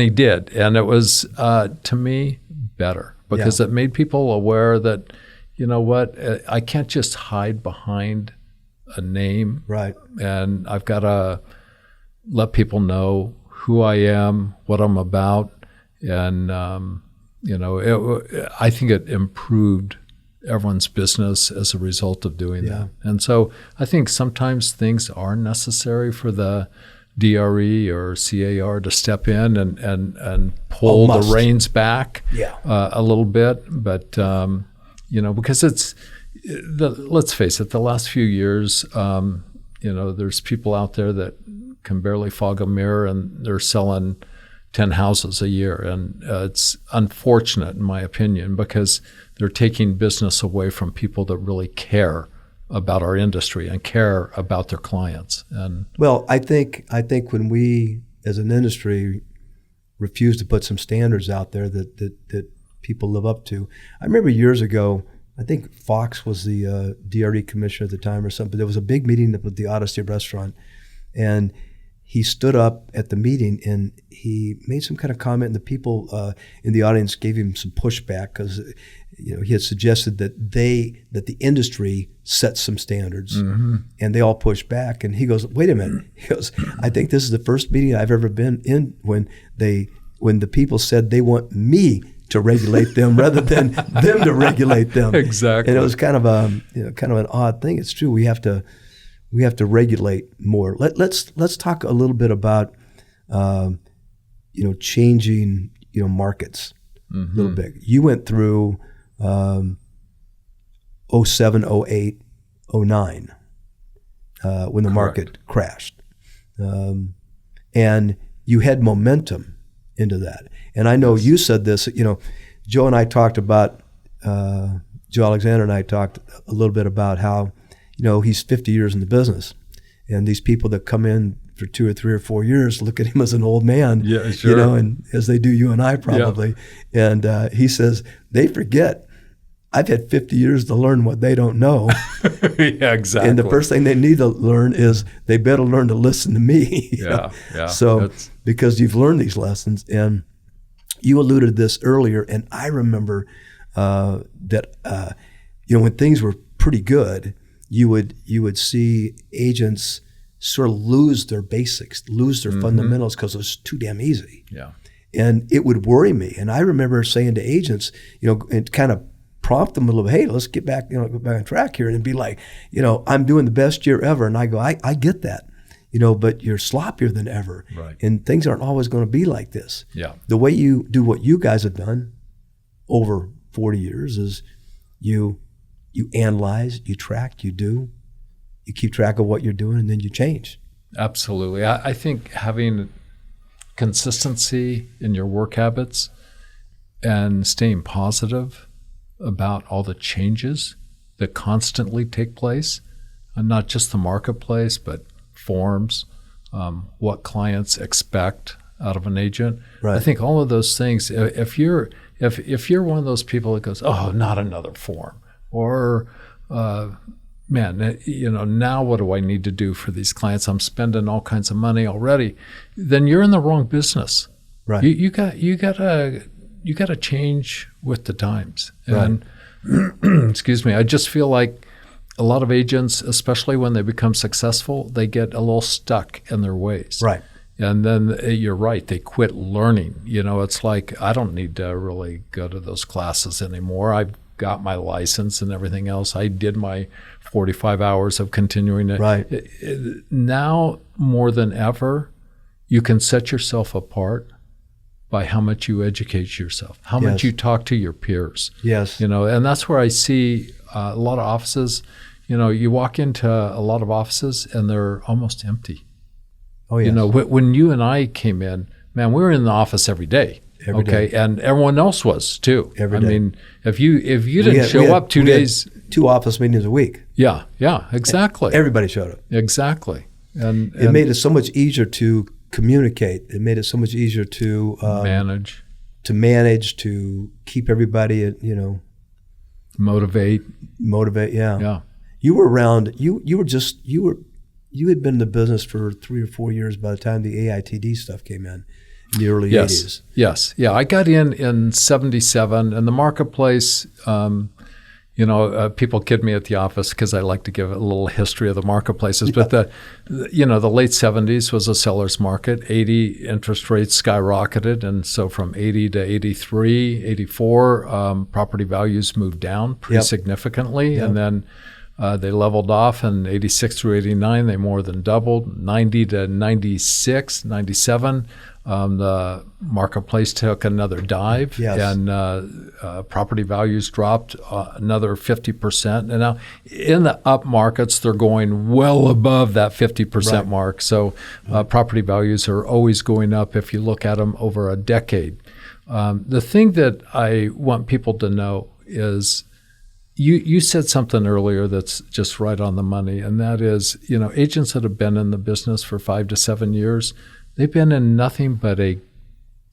he did. And it was, to me, better because it made people aware that, you know what, I can't just hide behind a name. Right. And I've got to let people know who I am, what I'm about. And, I think it improved everyone's business as a result of doing that. And so I think sometimes things are necessary for the DRE or CAR to step in and pull the reins back a little bit. But, because let's face it, the last few years, there's people out there that can barely fog a mirror and they're selling 10 houses a year. And it's unfortunate, in my opinion, because they're taking business away from people that really care about our industry and care about their clients. And well, I think when we, as an industry, refuse to put some standards out there that people live up to. I remember years ago, I think Fox was the DRE commissioner at the time or something. There was a big meeting at the Odyssey restaurant, and he stood up at the meeting and he made some kind of comment, and the people in the audience gave him some pushback because he had suggested that the industry set some standards, and they all pushed back. And he goes, "Wait a minute." He goes, "I think this is the first meeting I've ever been in when the people said they want me to regulate them rather than them to regulate them." Exactly. And it was kind of an odd thing. It's true. We have to regulate more. Let's talk a little bit about changing markets a little bit. You went through 07, 08, 09 when the market crashed, and you had momentum into that. And I know you said this. Joe and I talked about Joe Alexander and I talked a little bit about how he's 50 years in the business, and these people that come in for 2 or 3 or 4 years look at him as an old man, and as they do you and I probably. Yeah. And he says they forget I've had 50 years to learn what they don't know. Yeah, exactly. And the first thing they need to learn is they better learn to listen to me. Yeah. So because you've learned these lessons, and you alluded to this earlier, and I remember that when things were pretty good, you would see agents sort of lose their basics, lose their fundamentals because it was too damn easy. Yeah. And it would worry me. And I remember saying to agents, and kind of prompt them a little bit, "Hey, let's get back, go back on track here," and be like, "I'm doing the best year ever." And I go, I get that, but you're sloppier than ever. Right. And things aren't always going to be like this. Yeah. The way you do what you guys have done over 40 years is you analyze, you track, you keep track of what you're doing, and then you change. Absolutely. I think having consistency in your work habits and staying positive about all the changes that constantly take place, and not just the marketplace, but forms, what clients expect out of an agent. Right. I think all of those things, if you're one of those people that goes, "Oh, not another form," or man, now what do I need to do for these clients? I'm spending all kinds of money already. Then you're in the wrong business. Right. You got to change with the times. And excuse me, I just feel like a lot of agents, especially when they become successful, they get a little stuck in their ways. Right. And then you're right, they quit learning. It's like, I don't need to really go to those classes anymore. I've got my license and everything else. I did my 45 hours of continuing it. Right. Now more than ever, you can set yourself apart by how much you educate yourself, how much you talk to your peers. Yes. And that's where I see a lot of offices. You walk into a lot of offices and they're almost empty. Oh, yes. When you and I came in, man, we were in the office every day. Every day. And everyone else was too. Every day. I mean, if you didn't show up 2 days, 2 office meetings a week. Yeah, exactly. Everybody showed up. Exactly. And it made it so much easier to communicate. It made it so much easier to manage, to keep everybody, motivate. Yeah. Yeah. You were around. You had been in the business for 3 or 4 years by the time the AITD stuff came in the early 80s. Yes. Yeah. I got in 77, and the marketplace, people kid me at the office because I like to give a little history of the marketplaces. Yeah. But the late 70s was a seller's market. 80 interest rates skyrocketed, and so from 80 to 83, 84, property values moved down pretty significantly, and then they leveled off. In 86 through 89, they more than doubled. 90 to 96, 97. The marketplace took another dive, and property values dropped another 50%. And now in the up markets, they're going well above that 50% mark. So property values are always going up if you look at them over a decade. The thing that I want people to know is you said something earlier that's just right on the money, and that is, agents that have been in the business for 5 to 7 years, they've been in nothing but a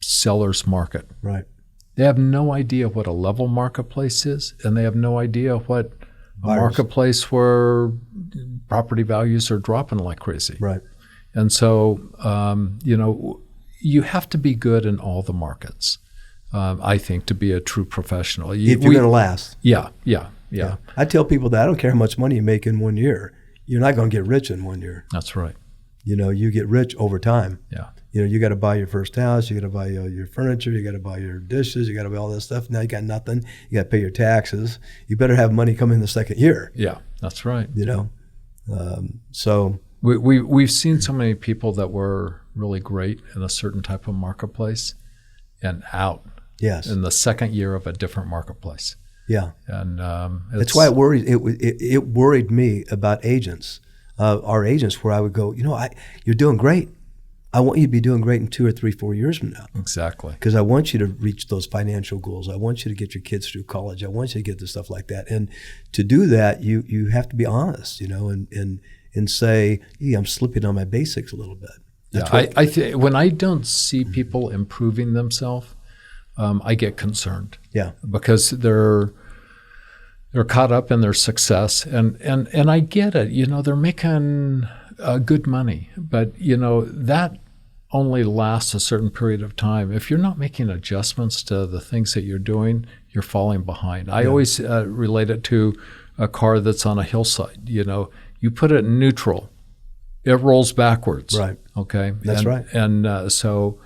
seller's market. Right. They have no idea what a level marketplace is, and they have no idea what a marketplace where property values are dropping like crazy. Right. And so, you have to be good in all the markets, I think, to be a true professional. If you're going to last. Yeah. I tell people that I don't care how much money you make in 1 year. You're not going to get rich in 1 year. That's right. You get rich over time. Yeah. You got to buy your first house. You got to buy your furniture. You got to buy your dishes. You got to buy all this stuff. Now you got nothing. You got to pay your taxes. You better have money come in the second year. Yeah, that's right. So we've seen so many people that were really great in a certain type of marketplace and out. Yes. In the second year of a different marketplace. Yeah. And that's why it worried me about agents. Our agents, where I would go, you're doing great. I want you to be doing great in 2 or 3, 4 years from now. Exactly. Because I want you to reach those financial goals. I want you to get your kids through college. I want you to get the stuff like that. And to do that, you have to be honest, and say, I'm slipping on my basics a little bit. That's when I don't see people improving themselves, I get concerned. Yeah. Because they're caught up in their success, and I get it. They're making good money, but that only lasts a certain period of time. If you're not making adjustments to the things that you're doing, you're falling behind. I always relate it to a car that's on a hillside. You put it in neutral, it rolls backwards. Right. Okay. That's right. And so.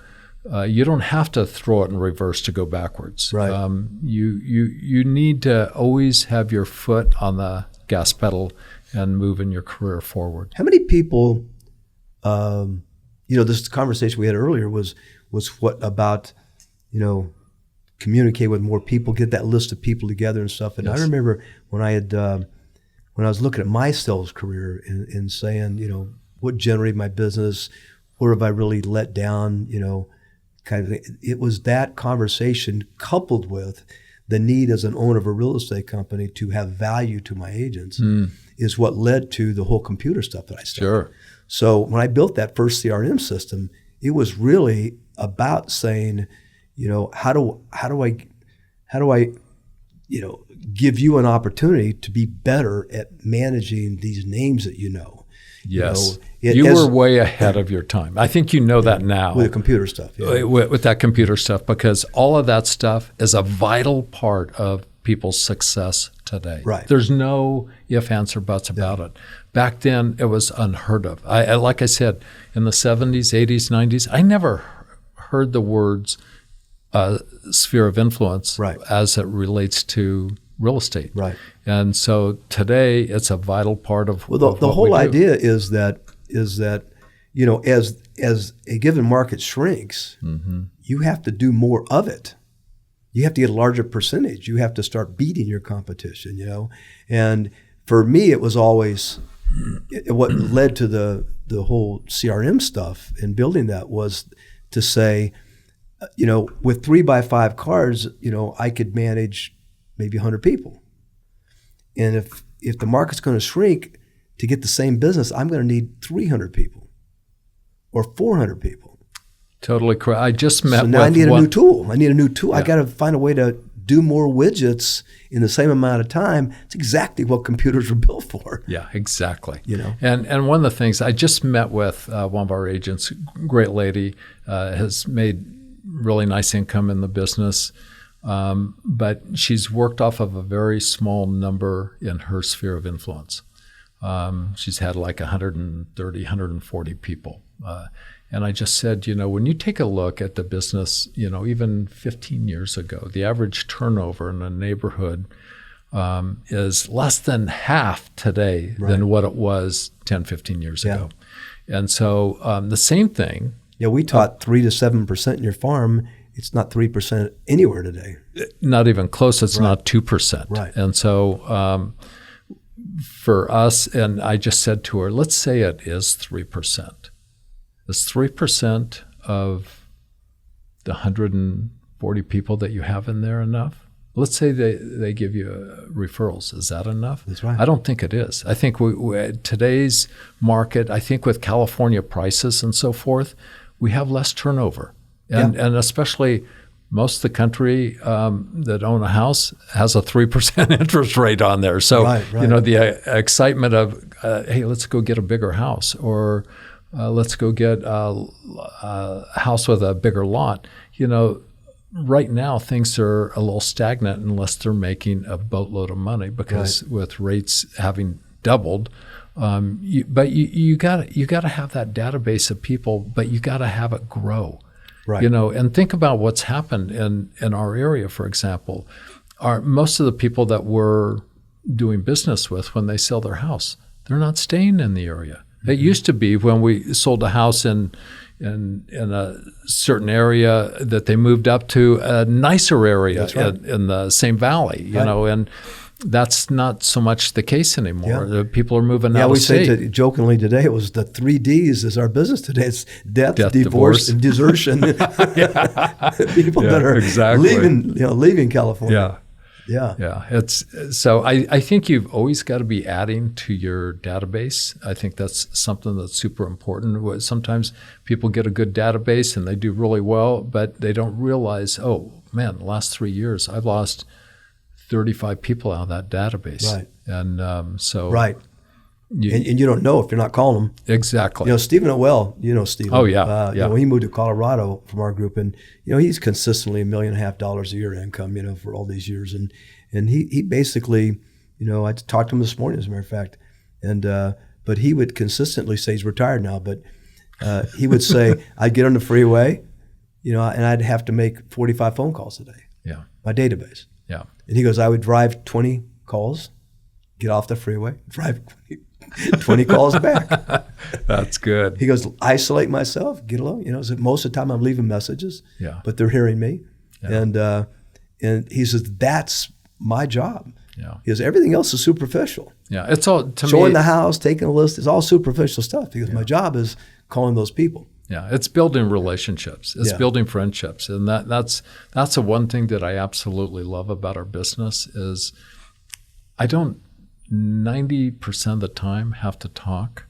You don't have to throw it in reverse to go backwards. Right. You need to always have your foot on the gas pedal and move in your career forward. How many people, this conversation we had earlier was what about, communicate with more people, get that list of people together and stuff. And I remember when I was looking at my sales career and saying, what generated my business, where have I really let down, kind of thing. It was that conversation coupled with the need as an owner of a real estate company to have value to my agents is what led to the whole computer stuff that I started. Sure. So when I built that first CRM system, it was really about saying, how do I give you an opportunity to be better at managing these names that you know. Yes. You were way ahead of your time. I think you know that now. With the computer stuff. Yeah. With that computer stuff, because all of that stuff is a vital part of people's success today. Right. There's no ifs, ands, or buts about it. Back then, it was unheard of. I like I said, in the 70s, 80s, 90s, I never heard the words sphere of influence as it relates to real estate. Right. And so today it's a vital part of the whole idea is that as a given market shrinks, you have to do more of it. You have to get a larger percentage. You have to start beating your competition, And for me, it was always what led to the whole CRM stuff and building that was to say, with 3x5 cards, I could manage maybe 100 people. And if the market's going to shrink, to get the same business, I'm going to need 300 people or 400 people. Totally correct. I just met. So now I need a new tool. Yeah. I got to find a way to do more widgets in the same amount of time. It's exactly what computers were built for. Yeah, exactly. And one of the things I just met with one of our agents, great lady, has made really nice income in the business, but she's worked off of a very small number in her sphere of influence. She's had like 130, 140 people. And I just said, when you take a look at the business, even 15 years ago, the average turnover in a neighborhood is less than half today than what it was 10, 15 years ago. And so the same thing. Yeah, we taught 3 to 7% in your farm. It's not 3% anywhere today. Not even close. It's not 2%. Right. And so for us, and I just said to her, let's say it is 3%. Is 3% of the 140 people that you have in there enough? Let's say they give you referrals. Is that enough? That's right. I don't think it is. I think today's market, I think with California prices and so forth, we have less turnover. And especially most of the country that own a house has a 3% interest rate on there. So, the excitement of, hey, let's go get a bigger house, or let's go get a house with a bigger lot. Right now things are a little stagnant unless they're making a boatload of money because with rates having doubled. But you got to have that database of people, but you got to have it grow. Right. And think about what's happened in our area, for example. Most of the people that we're doing business with, when they sell their house, they're not staying in the area. It used to be when we sold a house in a certain area that they moved up to a nicer area in the same valley, and that's not so much the case anymore. The people are moving out of state. Yeah, we say jokingly today, it was the 3 Ds is our business today. It's death, divorce, and desertion. People that are leaving California. Yeah. It's so I think you've always got to be adding to your database. I think that's something that's super important. Sometimes people get a good database and they do really well, but they don't realize, oh man, the last 3 years I've lost 35 people out of that database. Right. And right. And you don't know if you're not calling them. Exactly. Stephen O'Well, Stephen. Oh, yeah. When he moved to Colorado from our group, and, he's consistently $1.5 million a year income, for all these years. And he basically, I talked to him this morning, as a matter of fact, and but he would consistently say, he's retired now, but he would say, I'd get on the freeway, and I'd have to make 45 phone calls a day. Yeah. My database. Yeah. And he goes, I would drive 20 calls, get off the freeway, drive 20 calls back. That's good. He goes, isolate myself, get alone. So most of the time I'm leaving messages, but they're hearing me. Yeah. And he says, that's my job. Yeah. Because everything else is superficial. Yeah. It's all, to showing me, the house, taking a list, is all superficial stuff because my job is calling those people. Yeah, it's building relationships. It's building friendships. And that's the one thing that I absolutely love about our business is I don't 90% of the time have to talk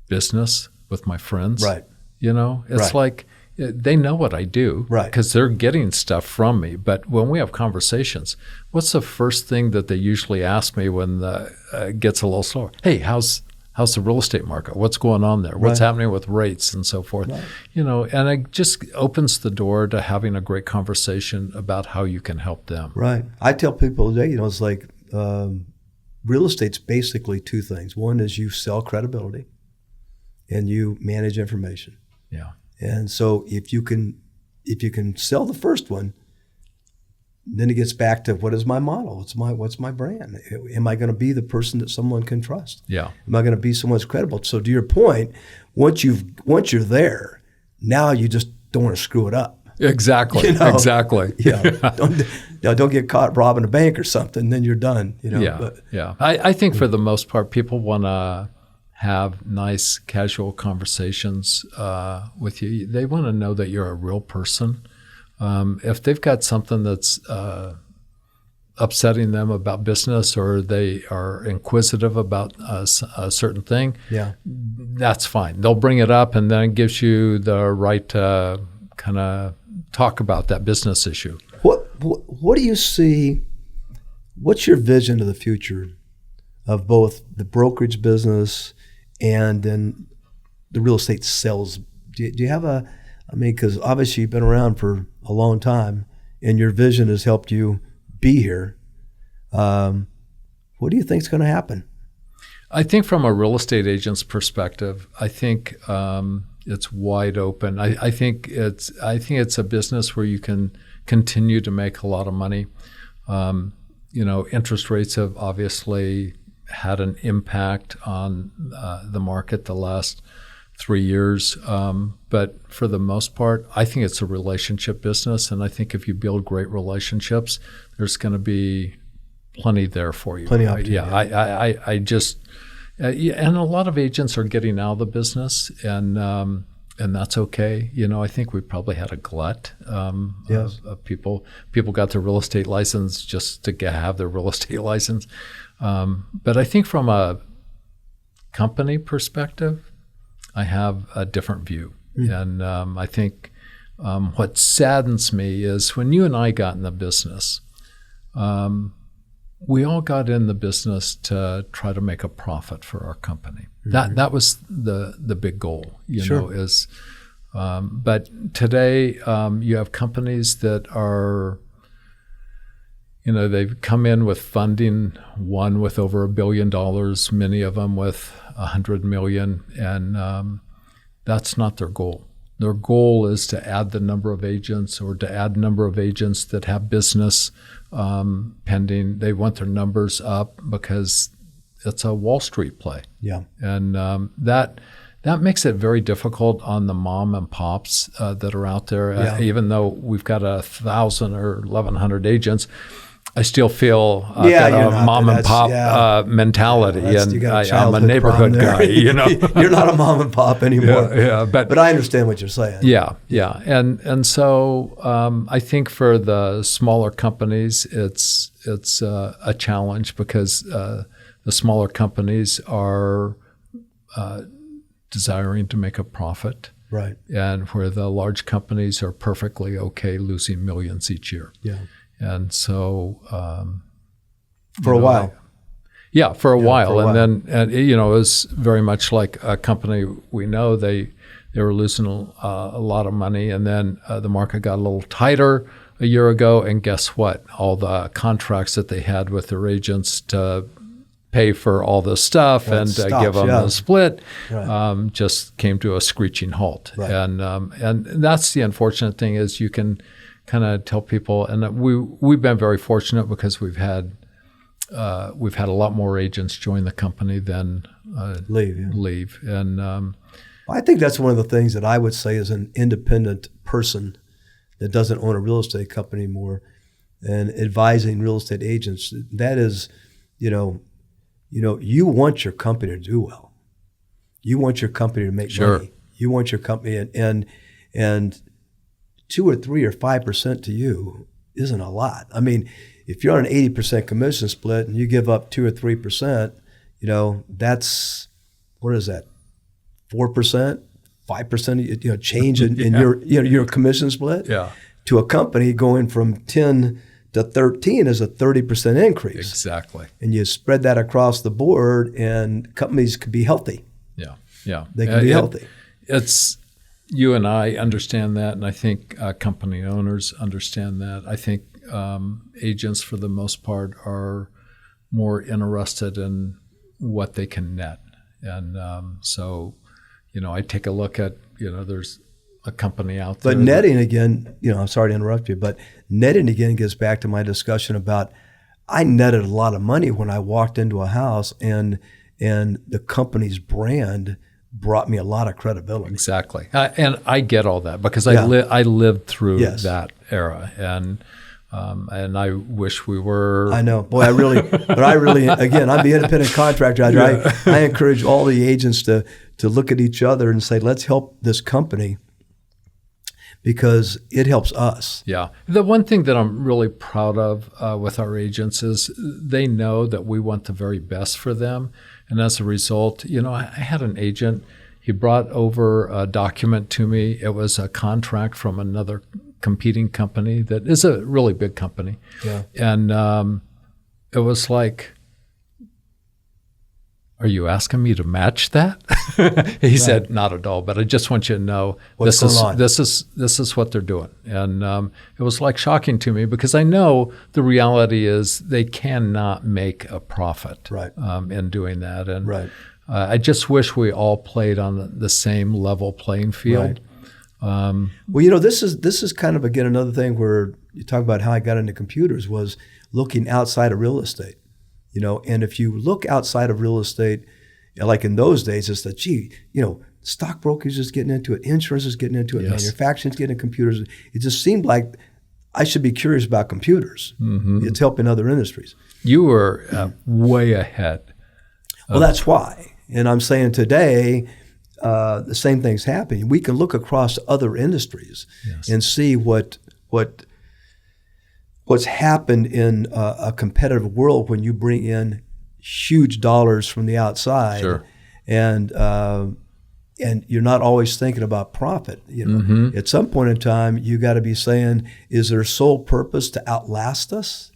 business with my friends. Right. It's like they know what I do because they're getting stuff from me. But when we have conversations, what's the first thing that they usually ask me when it gets a little slower? Hey, how's the real estate market? What's going on there? What's happening with rates and so forth? Right. And it just opens the door to having a great conversation about how you can help them. Right. I tell people today, it's like real estate's basically two things. One is you sell credibility and you manage information. Yeah. And so if you can sell the first one, then it gets back to, what is my model? What's my brand? Am I going to be the person that someone can trust? Yeah. Am I going to be someone that's credible? So to your point, once you're there, now you just don't want to screw it up. Exactly. Exactly. Don't get caught robbing a bank or something. Then you're done. I think for the most part, people want to have nice, casual conversations with you. They want to know that you're a real person. If they've got something that's upsetting them about business, or they are inquisitive about a certain thing, that's fine. They'll bring it up, and then it gives you the right to kind of talk about that business issue. What do you see? What's your vision of the future of both the brokerage business and then the real estate sales? Do you have because obviously you've been around for a long time, and your vision has helped you be here. What do you think is going to happen? I think from a real estate agent's perspective, I think it's wide open. I think it's a business where you can continue to make a lot of money. Interest rates have obviously had an impact on the market the last 3 years. But for the most part, I think it's a relationship business. And I think if you build great relationships, there's going to be plenty there for you. Plenty of opportunity. Yeah, I just, and a lot of agents are getting out of the business, and that's okay. I think we probably had a glut of people. People got their real estate license just to have their real estate license. But I think from a company perspective, I have a different view. And I think what saddens me is when you and I got in the business, we all got in the business to try to make a profit for our company. That was the big goal, is. But today you have companies that are, they've come in with funding, one with over $1 billion, many of them with $100 million, and that's not their goal. Their goal is to add the number of agents, or to add number of agents that have business pending. They want their numbers up because it's a Wall Street play. Yeah, and that makes it very difficult on the mom and pops that are out there. Even though we've got 1,000 or 1,100 agents, I still feel I've got a mom and pop mentality, and I'm a neighborhood guy. You're not a mom and pop anymore. But I understand what you're saying. And so I think for the smaller companies, it's a challenge because the smaller companies are desiring to make a profit, right? And where the large companies are perfectly okay losing millions each year. And so, for a while. For a while. And then, it was very much like a company we know, they were losing a lot of money. And then the market got a little tighter a year ago. And guess what? All the contracts that they had with their agents to pay for all this stuff and give them a split just came to a screeching halt. And that's the unfortunate thing, is you can kind of tell people, and we've been very fortunate because we've had a lot more agents join the company than leave. And I think that's one of the things that I would say as an independent person that doesn't own a real estate company anymore and advising real estate agents. That is, you want your company to do well. You want your company to make money. You want your company and 2 or 3 or 5% to you isn't a lot. I mean, if you're on an 80% commission split and you give up 2 or 3%, that's, what is that? 4%, 5%, change in your commission split. To a company going from 10 to 13 is a 30% increase. Exactly. And you spread that across the board, and companies could be healthy. They can be healthy. You and I understand that, and I think company owners understand that. I think agents, for the most part, are more interested in what they can net. And so, I take a look at, there's a company out there. But netting again, I'm sorry to interrupt you, but netting again gets back to my discussion about I netted a lot of money when I walked into a house and the company's brand brought me a lot of credibility. Exactly. And I get all that because I lived through that era. And I wish we were. I know. Boy, I really, again, I'm the independent contractor. I encourage all the agents to look at each other and say, let's help this company because it helps us. Yeah. The one thing that I'm really proud of with our agents is they know that we want the very best for them. And as a result, I had an agent, he brought over a document to me. It was a contract from another competing company that is a really big company. Yeah. And it was like, are you asking me to match that? He said, not at all, but I just want you to know this is what they're doing. And it was like shocking to me because I know the reality is they cannot make a profit in doing that. And I just wish we all played on the same level playing field. Well, this is kind of, again, another thing where you talk about how I got into computers was looking outside of real estate. And if you look outside of real estate, like in those days, it's that, stockbrokers is getting into it, insurance is getting into it, manufacturing is getting into computers. It just seemed like I should be curious about computers. Mm-hmm. It's helping other industries. You were way ahead. Well, that's why. And I'm saying today, the same thing's happening. We can look across other industries and see what's happened in a competitive world when you bring in huge dollars from the outside, and you're not always thinking about profit. Mm-hmm. At some point in time, you got to be saying, is their sole purpose to outlast us?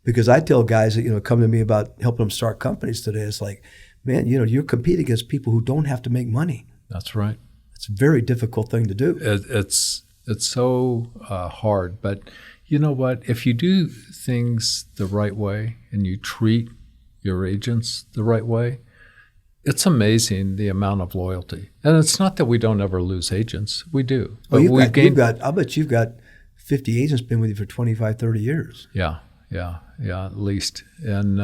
Because I tell guys that come to me about helping them start companies today. It's like, man, you're competing against people who don't have to make money. That's right. It's a very difficult thing to do. It's so hard, but you know what? If you do things the right way and you treat your agents the right way, it's amazing the amount of loyalty. And it's not that we don't ever lose agents. We do. But I bet you've got 50 agents been with you for 25, 30 years. Yeah, at least. And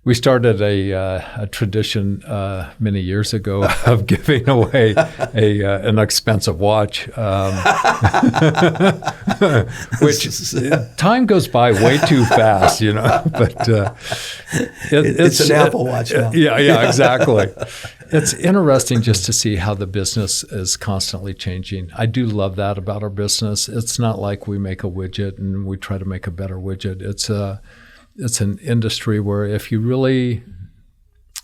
we started a tradition many years ago of giving away an expensive watch, which time goes by way too fast, But it's an Apple Watch now. Yeah, exactly. It's interesting just to see how the business is constantly changing. I do love that about our business. It's not like we make a widget and we try to make a better widget. It's an industry where if you really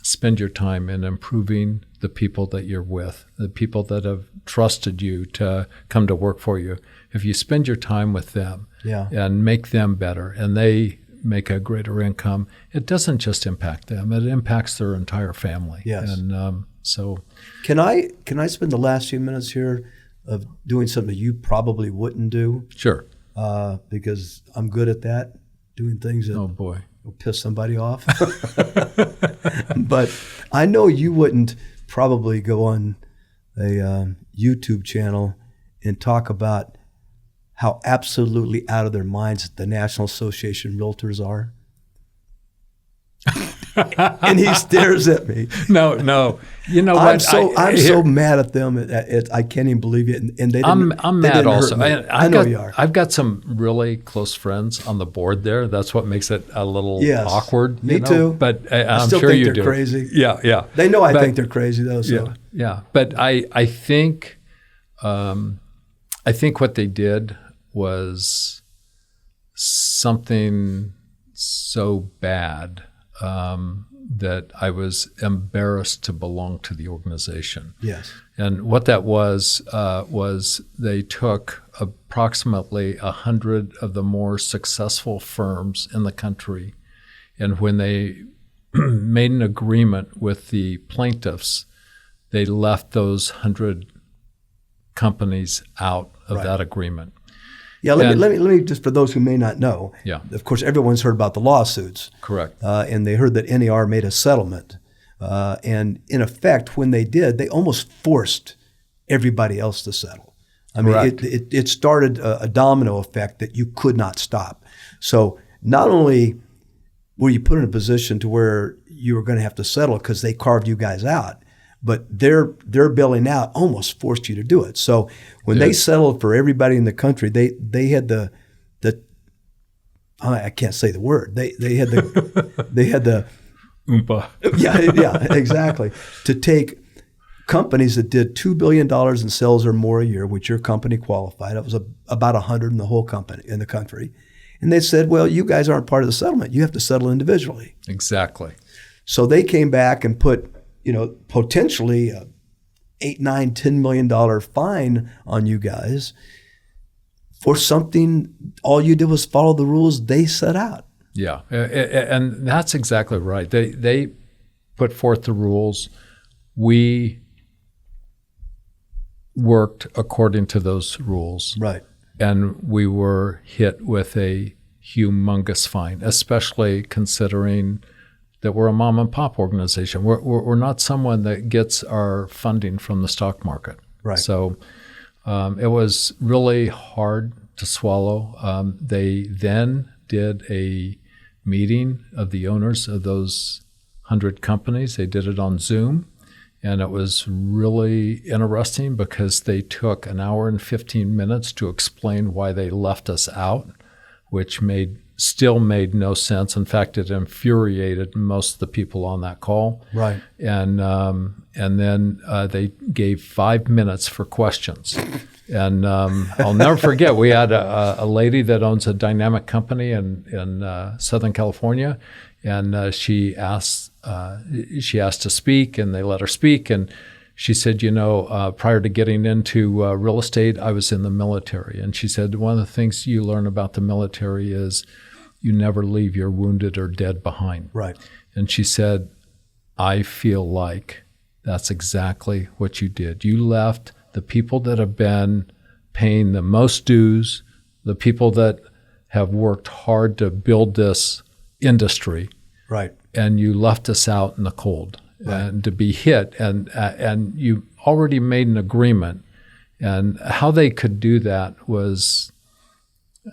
spend your time in improving the people that you're with, the people that have trusted you to come to work for you, if you spend your time with them and make them better and they make a greater income, it doesn't just impact them, it impacts their entire family. Yes. And so Can I spend the last few minutes here of doing something you probably wouldn't do? Sure. Because I'm good at that. Doing things that will piss somebody off. But I know you wouldn't probably go on a YouTube channel and talk about how absolutely out of their minds the National Association of Realtors are. And he stares at me. No. You know what? I'm so mad at them. I can't even believe it. And they didn't. I'm mad also. I know you are. I've got some really close friends on the board there. That's what makes it a little awkward. Me too. But I'm sure you do. They're crazy. Yeah. They know I think they're crazy though. So. Yeah. But I think what they did was something so bad that I was embarrassed to belong to the organization. Yes. And what that was they took approximately 100 of the more successful firms in the country, and when they made an agreement with the plaintiffs, they left those 100 companies out of that agreement. Yeah, let me just, for those who may not know, Yeah. Of course, everyone's heard about the lawsuits. Correct. And they heard that NAR made a settlement And in effect, when they did, they almost forced everybody else to settle. I mean, it started a domino effect that you could not stop. So not only were you put in a position to where you were going to have to settle because they carved you guys out, but their bailing out almost forced you to do it. So when they settled for everybody in the country, they had the I can't say the word. They had the Oompa. yeah, exactly. To take companies that did $2 billion in sales or more a year, which your company qualified. It was about 100 in the whole company in the country. And they said, well, you guys aren't part of the settlement. You have to settle individually. Exactly. So they came back and put, potentially a $8, $9, $10 million fine on you guys for something. All you did was follow the rules they set out. Yeah, and that's exactly right. They put forth the rules. We worked according to those rules. Right. And we were hit with a humongous fine, especially considering that we're a mom and pop organization. We're not someone that gets our funding from the stock market. Right. So it was really hard to swallow. They then did a meeting of the owners of those 100 companies. They did it on Zoom. And it was really interesting because they took an hour and 15 minutes to explain why they left us out, which still made no sense. In fact, it infuriated most of the people on that call. Right. And then they gave 5 minutes for questions. And I'll never forget, we had a lady that owns a dynamic company in Southern California, and she asked to speak, and they let her speak. And she said, prior to getting into real estate, I was in the military. And she said, one of the things you learn about the military is you never leave your wounded or dead behind. Right. And she said, I feel like that's exactly what you did. You left the people that have been paying the most dues, the people that have worked hard to build this industry. Right. And you left us out in the cold, right, and to be hit. And you already made an agreement. And how they could do that was,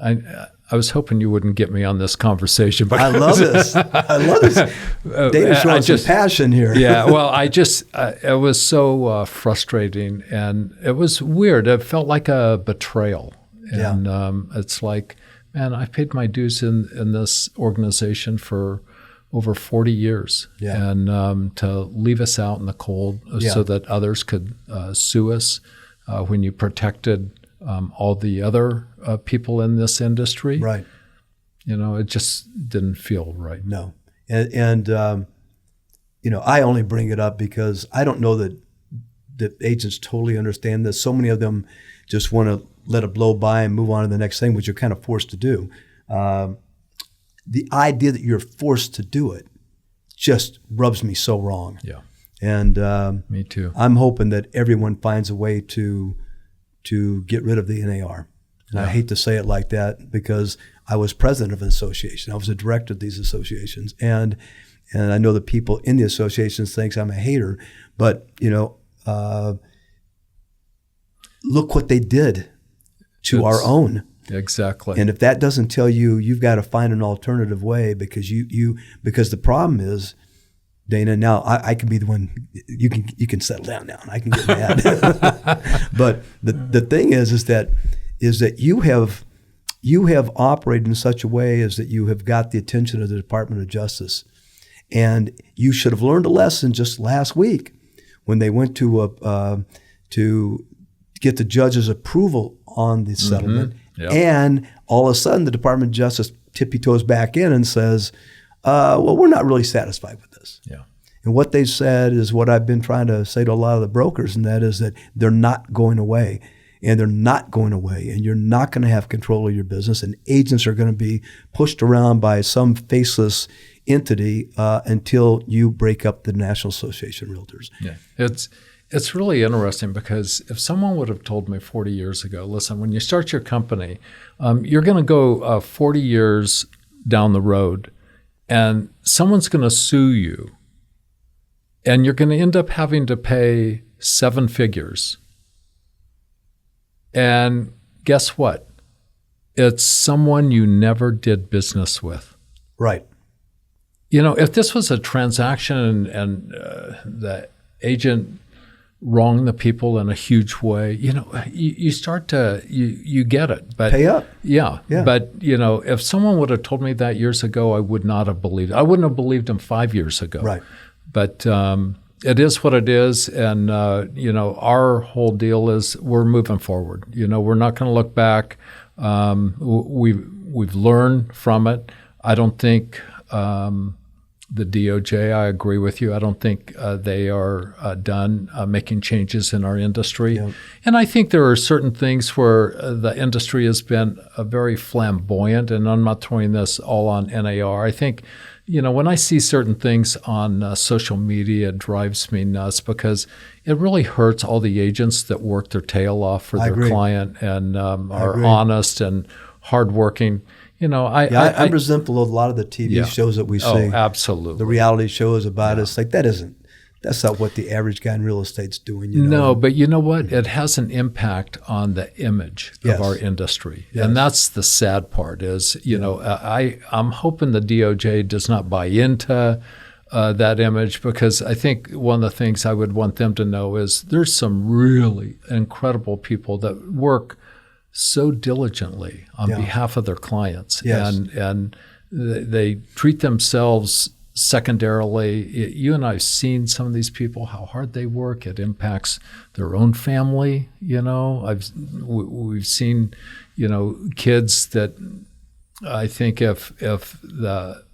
I was hoping you wouldn't get me on this conversation. I love this. I love this. David's showing some passion here. Yeah, well, it was so frustrating, and it was weird. It felt like a betrayal. And it's like, man, I paid my dues in this organization for over 40 years. Yeah. And to leave us out in the cold so that others could sue us when you protected all the other people in this industry. Right. It just didn't feel right. No. And I only bring it up because I don't know that agents totally understand this. So many of them just want to let it blow by and move on to the next thing, which you're kind of forced to do. The idea that you're forced to do it just rubs me so wrong. Yeah. And me too. I'm hoping that everyone finds a way to get rid of the NAR. And I hate to say it like that because I was president of an association. I was a director of these associations. And I know the people in the associations think I'm a hater, but look what they did to our own. Exactly. And if that doesn't tell you, you've got to find an alternative way because because the problem is, Dana, now I can be the one, you can settle down now and I can get mad. But the thing is that you have operated in such a way as that you have got the attention of the Department of Justice. And you should have learned a lesson just last week when they went to get the judge's approval on the settlement. Mm-hmm. Yep. And all of a sudden, the Department of Justice tippy-toes back in and says, well, we're not really satisfied with this. Yeah. And what they said is what I've been trying to say to a lot of the brokers, and that is that they're not going away. And they're not going away. And you're not going to have control of your business. And agents are going to be pushed around by some faceless entity until you break up the National Association of Realtors. Yeah. It's really interesting because if someone would have told me 40 years ago, listen, when you start your company, you're going to go 40 years down the road and someone's going to sue you And you're going to end up having to pay 7 figures. And guess what? It's someone you never did business with. Right. If this was a transaction and the agent wronged the people in a huge way, you start to, you get it. But pay up. Yeah. But, if someone would have told me that years ago, I would not have believed it. I wouldn't have believed him 5 years ago. Right. But it is what it is. And, our whole deal is we're moving forward. We're not going to look back. We've learned from it. I don't think the DOJ, I agree with you. I don't think they are done making changes in our industry. Yep. And I think there are certain things where the industry has been very flamboyant, and I'm not throwing this all on NAR. I think, when I see certain things on social media, it drives me nuts because it really hurts all the agents that work their tail off for their client and are honest and hardworking. I'm resentful of a lot of the TV shows that we see. Oh, absolutely. The reality shows about us. Like that's not what the average guy in real estate's doing. No, but you know what? It has an impact on the image of our industry. Yes. And that's the sad part is, I'm hoping the DOJ does not buy into that image, because I think one of the things I would want them to know is there's some really incredible people that work so diligently on behalf of their clients, and they treat themselves secondarily. You and I have seen some of these people, how hard they work. It impacts their own family. We've seen, kids that I think if the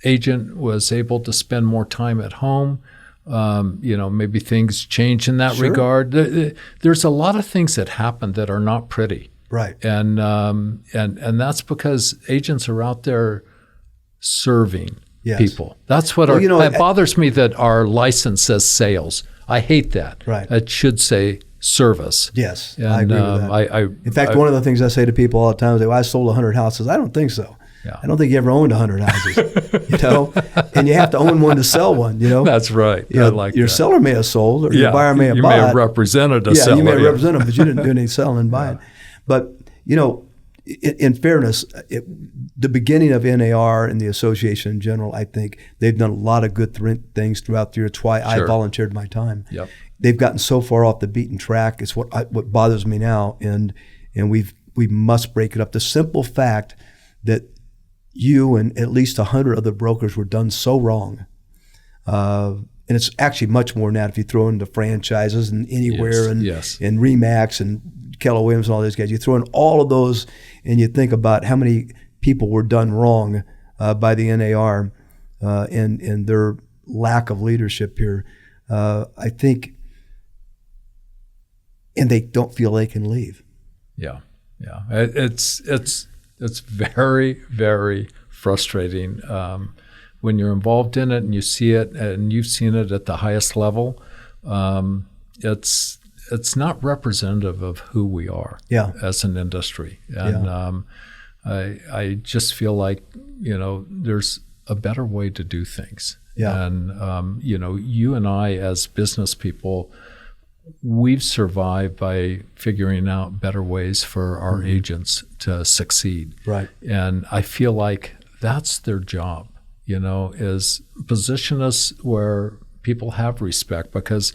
agent was able to spend more time at home, maybe things change in that regard. There's a lot of things that happen that are not pretty. Right. And that's because agents are out there serving people. That's what it bothers me that our license says sales. I hate that. Right. It should say service. Yes, and, I agree with that. In fact, one of the things I say to people all the time is, I sold 100 houses. I don't think so. Yeah. I don't think you ever owned 100 houses, and you have to own one to sell one, That's right. Your seller may have sold, or your buyer may have bought. You may have represented a seller. You may have represented them, but you didn't do any selling and buying. But, in fairness, the beginning of NAR and the association in general, I think they've done a lot of good things throughout the year. It's why I volunteered my time. Yep. They've gotten so far off the beaten track. It's what bothers me now, and we must break it up. The simple fact that you and at least 100 other brokers were done so wrong, and it's actually much more than that if you throw in the franchises and Anywhere and Remax and Keller Williams and all those guys. You throw in all of those and you think about how many people were done wrong by the NAR and their lack of leadership here. I think, and they don't feel they can leave. Yeah. It's very, very frustrating when you're involved in it and you see it, and you've seen it at the highest level. It's not representative of who we are as an industry. And I just feel like, there's a better way to do things. Yeah. And, you and I as business people, we've survived by figuring out better ways for our agents to succeed. Right. And I feel like that's their job, is position us where people have respect, because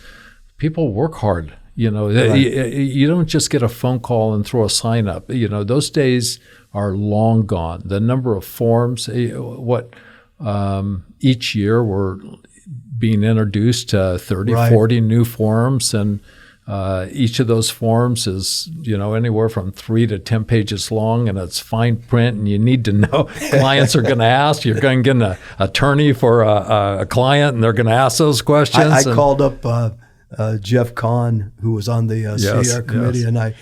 people work hard. You don't just get a phone call and throw a sign up. Those days are long gone. The number of forms, each year we're being introduced to 30, 40 new forms, and each of those forms is, anywhere from 3 to 10 pages long, and it's fine print, and you need to know. Clients are going to ask. You're going to get an attorney for a client, and they're going to ask those questions. I called up Jeff Kahn, who was on the CR committee, and I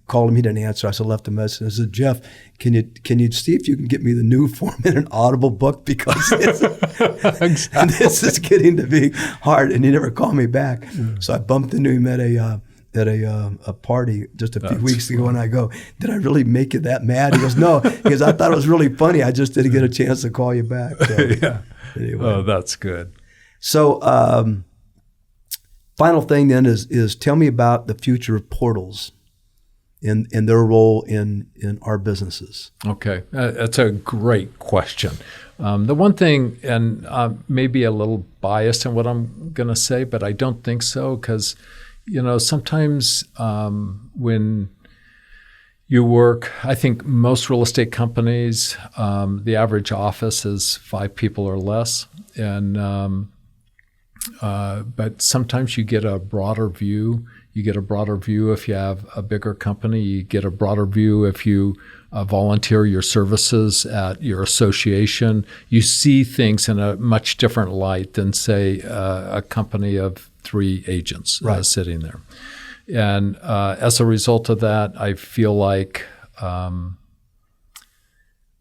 called him. He didn't answer. I left a message. I said, Jeff, can you see if you can get me the new form in an Audible book, because this is getting to be hard. And he never called me back. So I bumped into him at a party just a few weeks ago, and I go, did I really make you that mad? He goes, no, because I thought it was really funny. I just didn't get a chance to call you back. So, anyway. Oh, that's good. So, final thing then is tell me about the future of portals and their role in our businesses. Okay, that's a great question. The one thing, and maybe a little biased in what I'm going to say, but I don't think so, because sometimes when you work, I think most real estate companies, the average office is 5 people or less, and but sometimes you get a broader view. You get a broader view if you have a bigger company. You get a broader view if you volunteer your services at your association. You see things in a much different light than, say, a company of 3 agents sitting there. And as a result of that, I feel like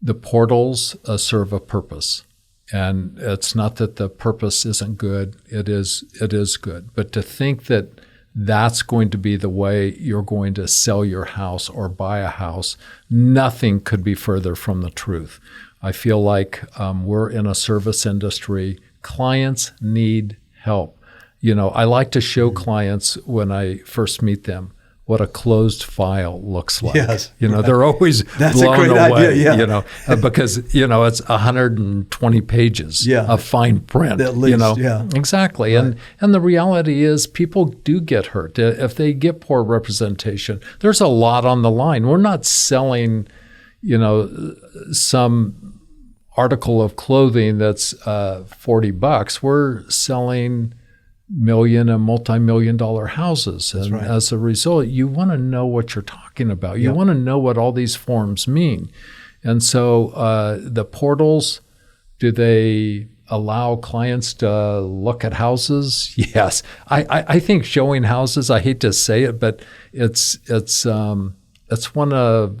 the portals serve a purpose. And it's not that the purpose isn't good. It is good. But to think that that's going to be the way you're going to sell your house or buy a house, nothing could be further from the truth. I feel like we're in a service industry. Clients need help. I like to show clients when I first meet them what a closed file looks like. Yes. They're always That's blown a great away, idea, because, it's 120 pages of fine print. At least, Exactly. Right. And the reality is people do get hurt. If they get poor representation, there's a lot on the line. We're not selling, some article of clothing that's $40. We're selling million and multi-million-dollar houses. And as a result, you want to know what you're talking about. You want to know what all these forms mean. And so the portals, do they allow clients to look at houses? Yes. I think showing houses, I hate to say it, but it's one of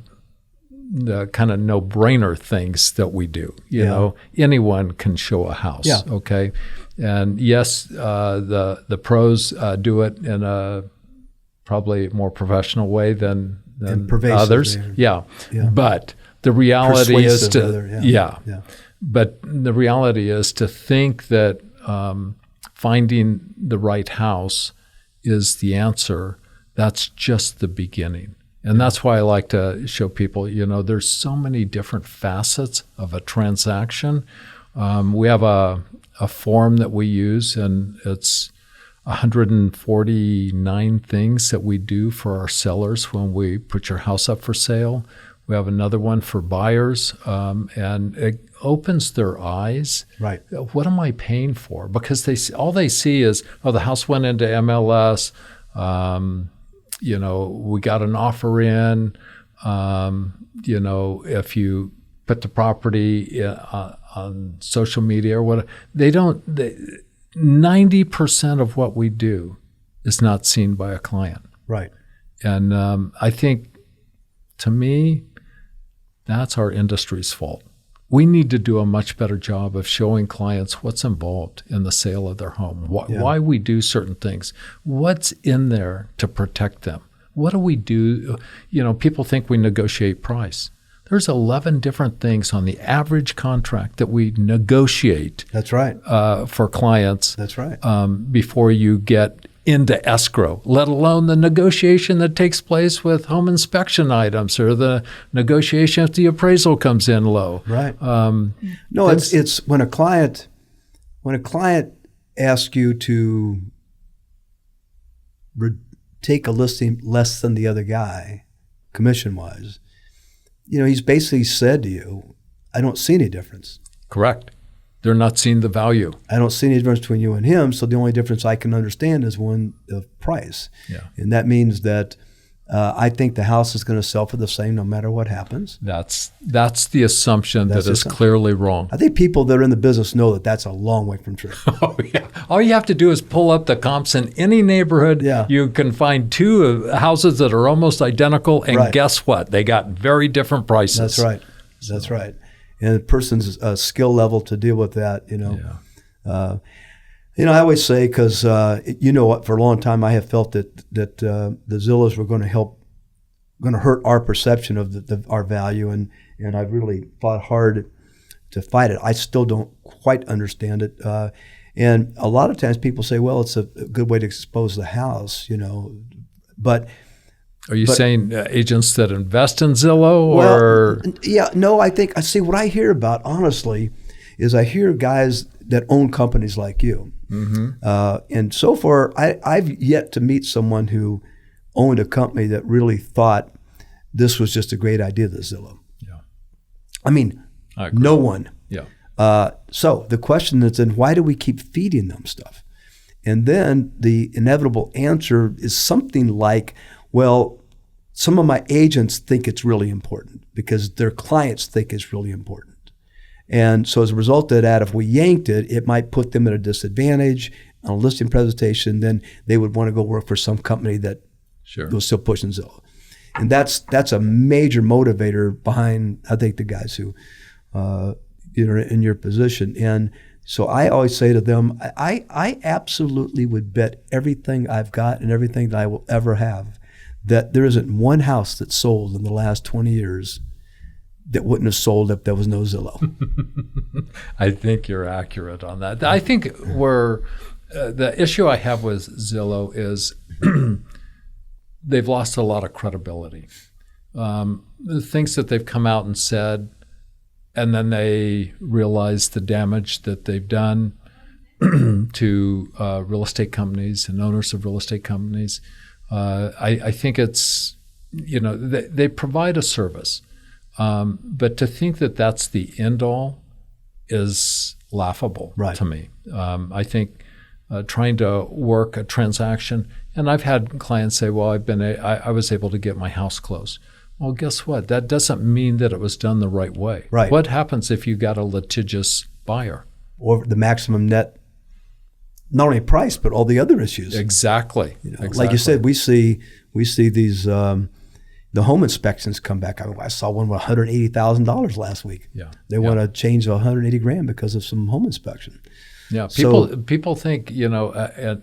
the kind of no-brainer things that we do. You know, anyone can show a house. Okay. And yes, the pros do it in a probably more professional way than others. But the reality is But the reality is to think that finding the right house is the answer. That's just the beginning. And that's why I like to show people, there's so many different facets of a transaction. We have a form that we use, and it's 149 things that we do for our sellers when we put your house up for sale. We have another one for buyers, and it opens their eyes. Right. What am I paying for? Because all they see is, the house went into MLS. We got an offer in. If you put the property on social media or whatever, 90% of what we do is not seen by a client. Right. And I think, to me, that's our industry's fault. We need to do a much better job of showing clients what's involved in the sale of their home, why we do certain things, what's in there to protect them. What do we do? People think we negotiate price. There's 11 different things on the average contract that we negotiate. That's right. For clients. That's right. Before you get into escrow, let alone the negotiation that takes place with home inspection items or the negotiation if the appraisal comes in low. Right. No, it's when a client asks you to take a listing less than the other guy, commission-wise, he's basically said to you, I don't see any difference. Correct. They're not seeing the value. I don't see any difference between you and him, so the only difference I can understand is one of price. Yeah. And that means that I think the house is going to sell for the same no matter what happens. That's the assumption that is clearly wrong. I think people that are in the business know that that's a long way from true. Oh, yeah. All you have to do is pull up the comps in any neighborhood. Yeah. You can find 2 houses that are almost identical, and guess what? They got very different prices. That's right. That's right. And the person's skill level to deal with that, I always say, because what, for a long time I have felt that the Zillows were going to hurt our perception of our value, and I've really fought hard to fight it. I still don't quite understand it, And a lot of times people say, well, it's a good way to expose the house, but. Are you saying agents that invest in Zillow or? Well, yeah, no, I see what I hear about, honestly, is I hear guys that own companies like you. And so far, I've yet to meet someone who owned a company that really thought this was just a great idea, the Zillow. Yeah. I mean, no one. Yeah. So the question is then, why do we keep feeding them stuff? And then the inevitable answer is something like, well, some of my agents think it's really important because their clients think it's really important. And so as a result of that, if we yanked it, it might put them at a disadvantage on a listing presentation. Then they would want to go work for some company that was still pushing Zillow. And that's a major motivator behind, I think, the guys who are in your position. And so I always say to them, I absolutely would bet everything I've got and everything that I will ever have that there isn't one house that's sold in the last 20 years that wouldn't have sold if there was no Zillow. I think you're accurate on that. I think the issue I have with Zillow is they've lost a lot of credibility. The things that they've come out and said, and then they realize the damage that they've done to real estate companies and owners of real estate companies. I think it's, they provide a service. But to think that that's the end all is laughable to me. I think trying to work a transaction, and I've had clients say, well, I was able to get my house closed. Well, guess what? That doesn't mean that it was done the right way. Right. What happens if you got a litigious buyer? Or the maximum net, not only price, but all the other issues. Exactly. Like you said, we see these the home inspections come back. I saw one with $180,000 last week. Yeah. They want to change $180,000 because of some home inspection. Yeah. People think, and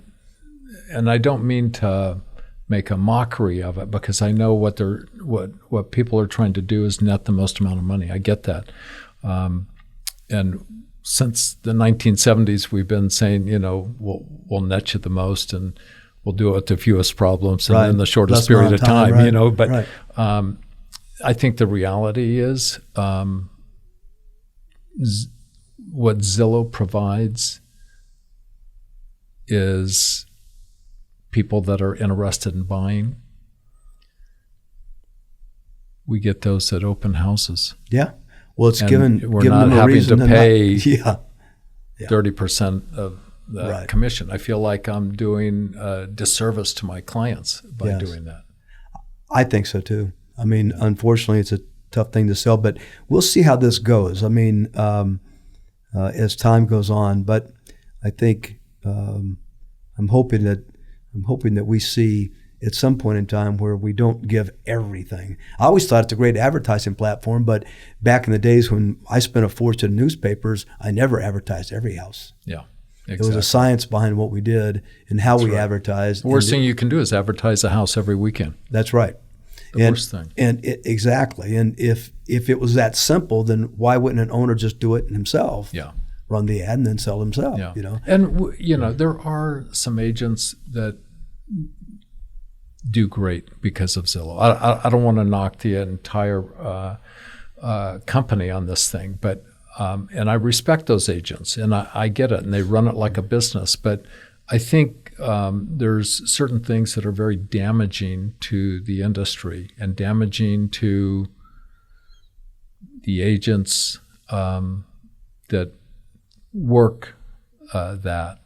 I don't mean to make a mockery of it because I know what people are trying to do is net the most amount of money. I get that. And since the 1970s, we've been saying, we'll net you the most and we'll do it with the fewest problems and in the shortest period of time, But I think the reality is what Zillow provides is people that are interested in buying. We get those at open houses. Yeah. Well, it's given we're given not them a having reason to pay 30% of the commission. I feel like I'm doing a disservice to my clients by doing that. I think so too. I mean, unfortunately, it's a tough thing to sell, but we'll see how this goes. I mean, as time goes on, but I think I'm hoping that we see at some point in time where we don't give everything. I always thought it's a great advertising platform, but back in the days when I spent a fortune in newspapers, I never advertised every house. Yeah, exactly. There was a science behind what we did and how we advertised. The worst thing you can do is advertise a house every weekend. That's right. The worst thing. Exactly. And if it was that simple, then why wouldn't an owner just do it himself? Yeah. Run the ad and then sell himself. Yeah. And there are some agents that do great because of Zillow. I don't want to knock the entire company on this thing, but and I respect those agents, and I get it, and they run it like a business. But I think there's certain things that are very damaging to the industry and damaging to the agents that work that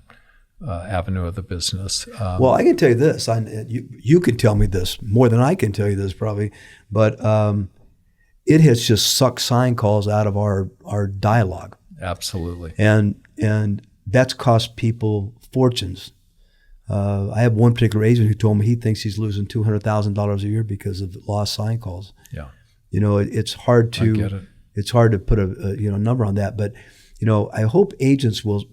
avenue of the business. Well, I can tell you this. You can tell me this more than I can tell you this probably, but it has just sucked sign calls out of our dialogue. Absolutely. And that's cost people fortunes. I have one particular agent who told me he thinks he's losing $200,000 a year because of lost sign calls. Yeah. It's hard to I get it. It's hard to put a number on that, but I hope agents will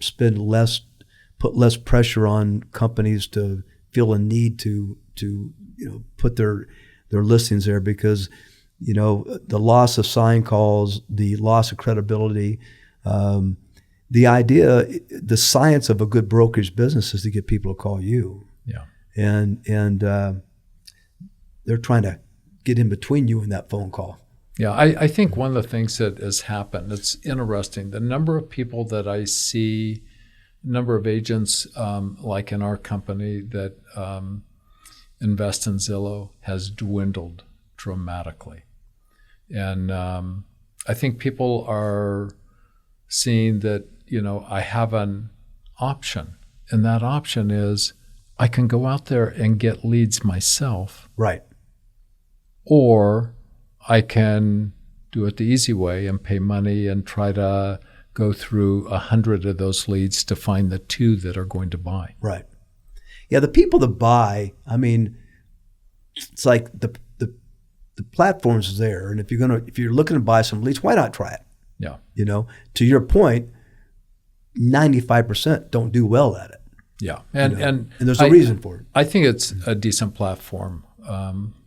put less pressure on companies to feel a need to put their listings there because the loss of sign calls, the loss of credibility, the idea, the science of a good brokerage business is to get people to call you. Yeah. And they're trying to get in between you and that phone call. Yeah, I think one of the things that has happened, it's interesting, the number of people that I see, number of agents like in our company that invest in Zillow has dwindled dramatically. And I think people are seeing that, I have an option. And that option is I can go out there and get leads myself. Right. Or I can do it the easy way and pay money and try to go through 100 of those leads to find the 2 that are going to buy. Right. Yeah, the people that buy, I mean, it's like the platform's is there, and if you're looking to buy some leads, why not try it? Yeah. To your point, 95% don't do well at it. Yeah, and there's a reason for it. I think it's a decent platform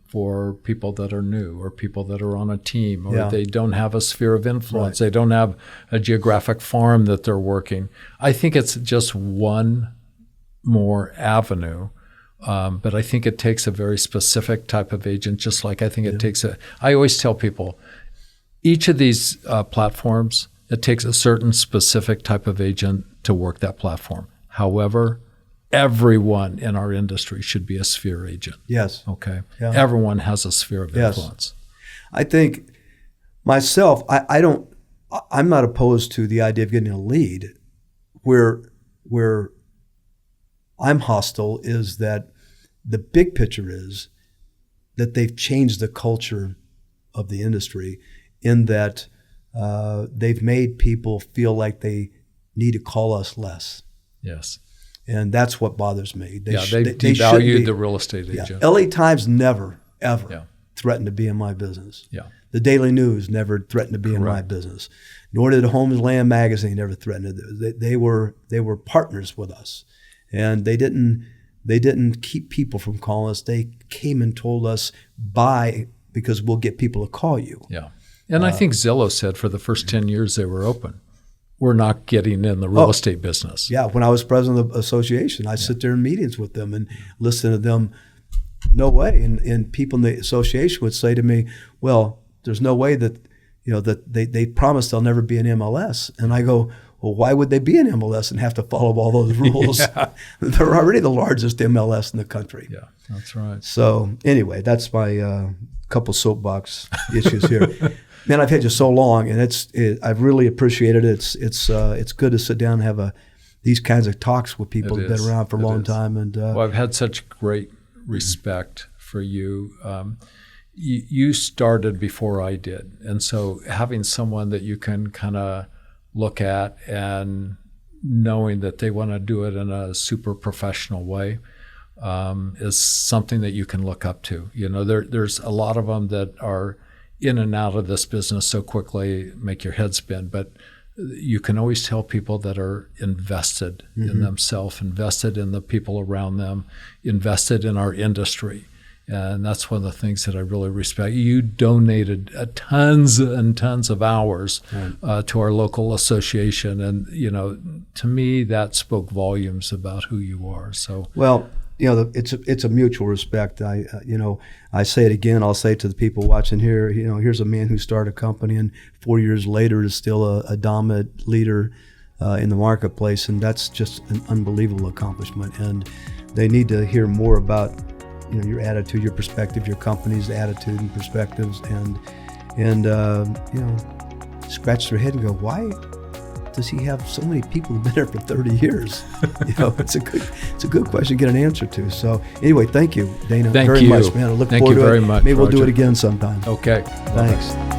for people that are new or people that are on a team or they don't have a sphere of influence. Right. They don't have a geographic farm that they're working. I think it's just one more avenue, but I think it takes a very specific type of agent, just like I think it takes I always tell people, each of these platforms, it takes a certain specific type of agent to work that platform. However, everyone in our industry should be a sphere agent. Yes. Okay. Yeah. Everyone has a sphere of influence. I think myself, I'm not opposed to the idea of getting a lead. Where I'm hostile is that the big picture is that they've changed the culture of the industry in that they've made people feel like they need to call us less. Yes. And that's what bothers me. They devalued the real estate agent. LA Times never, ever threatened to be in my business. Yeah. The Daily News never threatened to be in my business. Nor did Homeland Magazine ever threaten to. They were partners with us. And they didn't keep people from calling us. They came and told us, buy because we'll get people to call you. Yeah. And I think Zillow said for the first 10 years they were open, we're not getting in the real estate business. Yeah, when I was president of the association, I sit there in meetings with them and listen to them. No way. And people in the association would say to me, well, there's no way that, that they promise they'll never be in MLS. And I go, well, why would they be in MLS and have to follow all those rules? They're already the largest MLS in the country. Yeah, that's right. So anyway, that's my couple soapbox issues here. Man, I've had you so long, and I've really appreciated it. It's good to sit down and have these kinds of talks with people who've been around for a long time. And well, I've had such great respect for you. You started before I did, and so having someone that you can kind of look at and knowing that they want to do it in a super professional way is something that you can look up to. There's a lot of them that are in and out of this business so quickly, make your head spin. But you can always tell people that are invested in themselves, invested in the people around them, invested in our industry. And that's one of the things that I really respect. You donated tons and tons of hours to our local association. And, to me, that spoke volumes about who you are. So, well, it's a mutual respect. I say it again. I'll say it to the people watching here. Here's a man who started a company and 4 years later is still a dominant leader in the marketplace, and that's just an unbelievable accomplishment. And they need to hear more about your attitude, your perspective, your company's attitude and perspectives, and scratch their head and go, why does he have so many people who've been there for 30 years? It's a good question to get an answer to. So anyway, thank you, Dana, very much, man. I look forward to it. Thank you very much. Maybe we'll do it again sometime. Okay. Thanks.